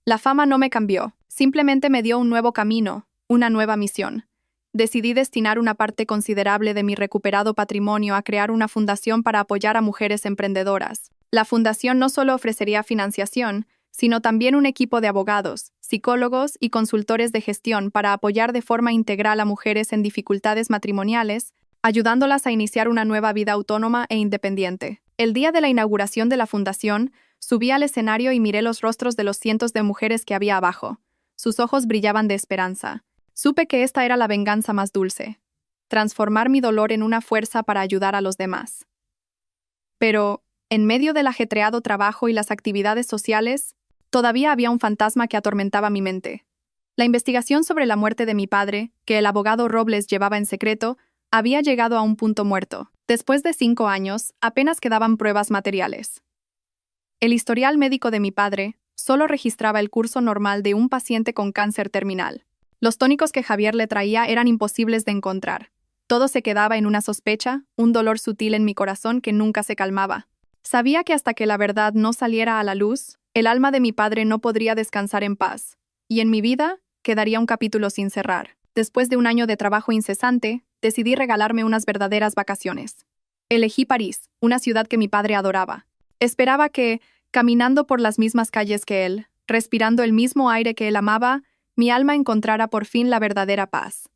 La fama no me cambió, simplemente me dio un nuevo camino, una nueva misión. Decidí destinar una parte considerable de mi recuperado patrimonio a crear una fundación para apoyar a mujeres emprendedoras. La fundación no solo ofrecería financiación, sino también un equipo de abogados, psicólogos y consultores de gestión para apoyar de forma integral a mujeres en dificultades matrimoniales, ayudándolas a iniciar una nueva vida autónoma e independiente. El día de la inauguración de la fundación, subí al escenario y miré los rostros de los cientos de mujeres que había abajo. Sus ojos brillaban de esperanza. Supe que esta era la venganza más dulce. Transformar mi dolor en una fuerza para ayudar a los demás. Pero, en medio del ajetreado trabajo y las actividades sociales, todavía había un fantasma que atormentaba mi mente. La investigación sobre la muerte de mi padre, que el abogado Robles llevaba en secreto, había llegado a un punto muerto. Después de 5 años, apenas quedaban pruebas materiales. El historial médico de mi padre solo registraba el curso normal de un paciente con cáncer terminal. Los tónicos que Javier le traía eran imposibles de encontrar. Todo se quedaba en una sospecha, un dolor sutil en mi corazón que nunca se calmaba. Sabía que hasta que la verdad no saliera a la luz, el alma de mi padre no podría descansar en paz, y en mi vida quedaría un capítulo sin cerrar. Después de un año de trabajo incesante, decidí regalarme unas verdaderas vacaciones. Elegí París, una ciudad que mi padre adoraba. Esperaba que, caminando por las mismas calles que él, respirando el mismo aire que él amaba, mi alma encontrara por fin la verdadera paz.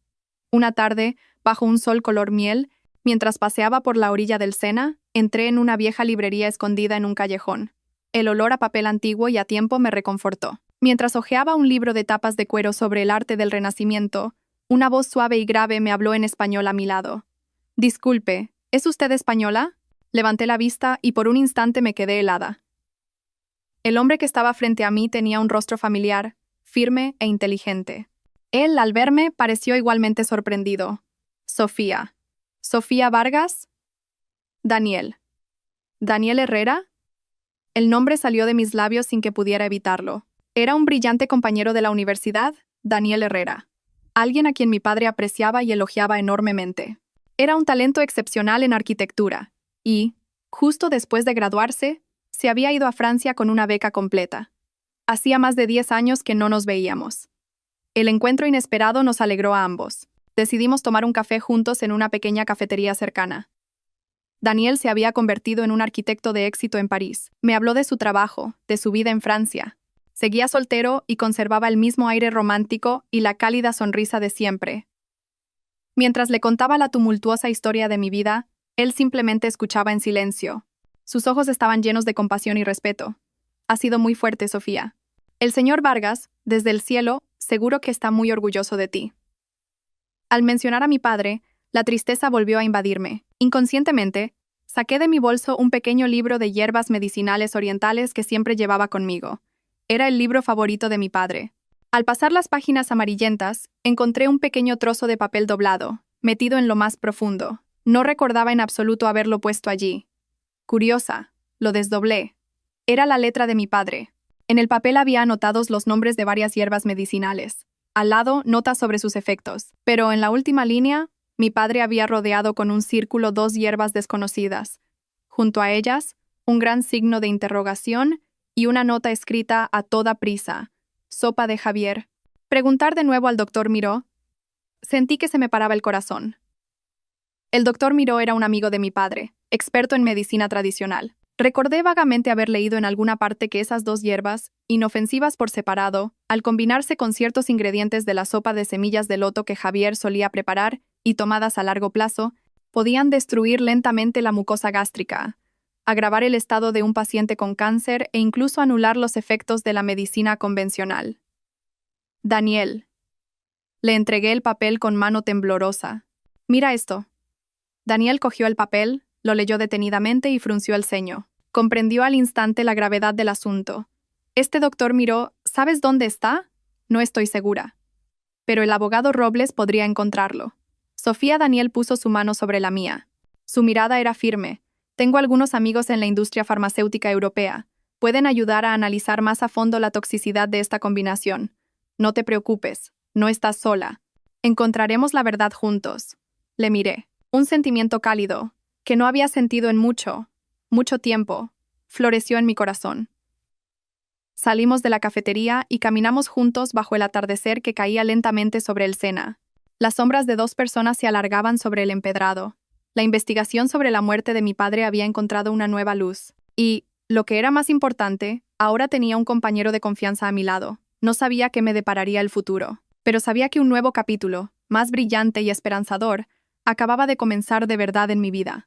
Una tarde, bajo un sol color miel, mientras paseaba por la orilla del Sena, entré en una vieja librería escondida en un callejón. El olor a papel antiguo y a tiempo me reconfortó. Mientras hojeaba un libro de tapas de cuero sobre el arte del Renacimiento, una voz suave y grave me habló en español a mi lado. «Disculpe, ¿es usted española?» Levanté la vista y por un instante me quedé helada. El hombre que estaba frente a mí tenía un rostro familiar, firme e inteligente. Él, al verme, pareció igualmente sorprendido. «Sofía. ¿Sofía Vargas?» «Daniel. ¿Daniel Herrera?» El nombre salió de mis labios sin que pudiera evitarlo. Era un brillante compañero de la universidad, Daniel Herrera. Alguien a quien mi padre apreciaba y elogiaba enormemente. Era un talento excepcional en arquitectura, y, justo después de graduarse, se había ido a Francia con una beca completa. Hacía más de 10 años que no nos veíamos. El encuentro inesperado nos alegró a ambos. Decidimos tomar un café juntos en una pequeña cafetería cercana. Daniel se había convertido en un arquitecto de éxito en París. Me habló de su trabajo, de su vida en Francia. Seguía soltero y conservaba el mismo aire romántico y la cálida sonrisa de siempre. Mientras le contaba la tumultuosa historia de mi vida, él simplemente escuchaba en silencio. Sus ojos estaban llenos de compasión y respeto. «Ha sido muy fuerte, Sofía. El señor Vargas, desde el cielo, seguro que está muy orgulloso de ti». Al mencionar a mi padre, la tristeza volvió a invadirme. Inconscientemente, saqué de mi bolso un pequeño libro de hierbas medicinales orientales que siempre llevaba conmigo. Era el libro favorito de mi padre. Al pasar las páginas amarillentas, encontré un pequeño trozo de papel doblado, metido en lo más profundo. No recordaba en absoluto haberlo puesto allí. Curiosa, lo desdoblé. Era la letra de mi padre. En el papel había anotados los nombres de varias hierbas medicinales. Al lado, notas sobre sus efectos. Pero en la última línea, mi padre había rodeado con un círculo 2 hierbas desconocidas. Junto a ellas, un gran signo de interrogación y una nota escrita a toda prisa. Sopa de Javier. Preguntar de nuevo al doctor Miró. Sentí que se me paraba el corazón. El doctor Miró era un amigo de mi padre, experto en medicina tradicional. Recordé vagamente haber leído en alguna parte que esas 2 hierbas, inofensivas por separado, al combinarse con ciertos ingredientes de la sopa de semillas de loto que Javier solía preparar y tomadas a largo plazo, podían destruir lentamente la mucosa gástrica, agravar el estado de un paciente con cáncer e incluso anular los efectos de la medicina convencional. Daniel. Le entregué el papel con mano temblorosa. Mira esto. Daniel cogió el papel, lo leyó detenidamente y frunció el ceño. Comprendió al instante la gravedad del asunto. Este doctor miró, ¿sabes dónde está? No estoy segura. Pero el abogado Robles podría encontrarlo. Sofía Daniel puso su mano sobre la mía. Su mirada era firme. Tengo algunos amigos en la industria farmacéutica europea. Pueden ayudar a analizar más a fondo la toxicidad de esta combinación. No te preocupes, no estás sola. Encontraremos la verdad juntos. Le miré. Un sentimiento cálido, que no había sentido en mucho tiempo, floreció en mi corazón. Salimos de la cafetería y caminamos juntos bajo el atardecer que caía lentamente sobre el Sena. Las sombras de dos personas se alargaban sobre el empedrado. La investigación sobre la muerte de mi padre había encontrado una nueva luz. Y, lo que era más importante, ahora tenía un compañero de confianza a mi lado. No sabía qué me depararía el futuro, pero sabía que un nuevo capítulo, más brillante y esperanzador, acababa de comenzar de verdad en mi vida.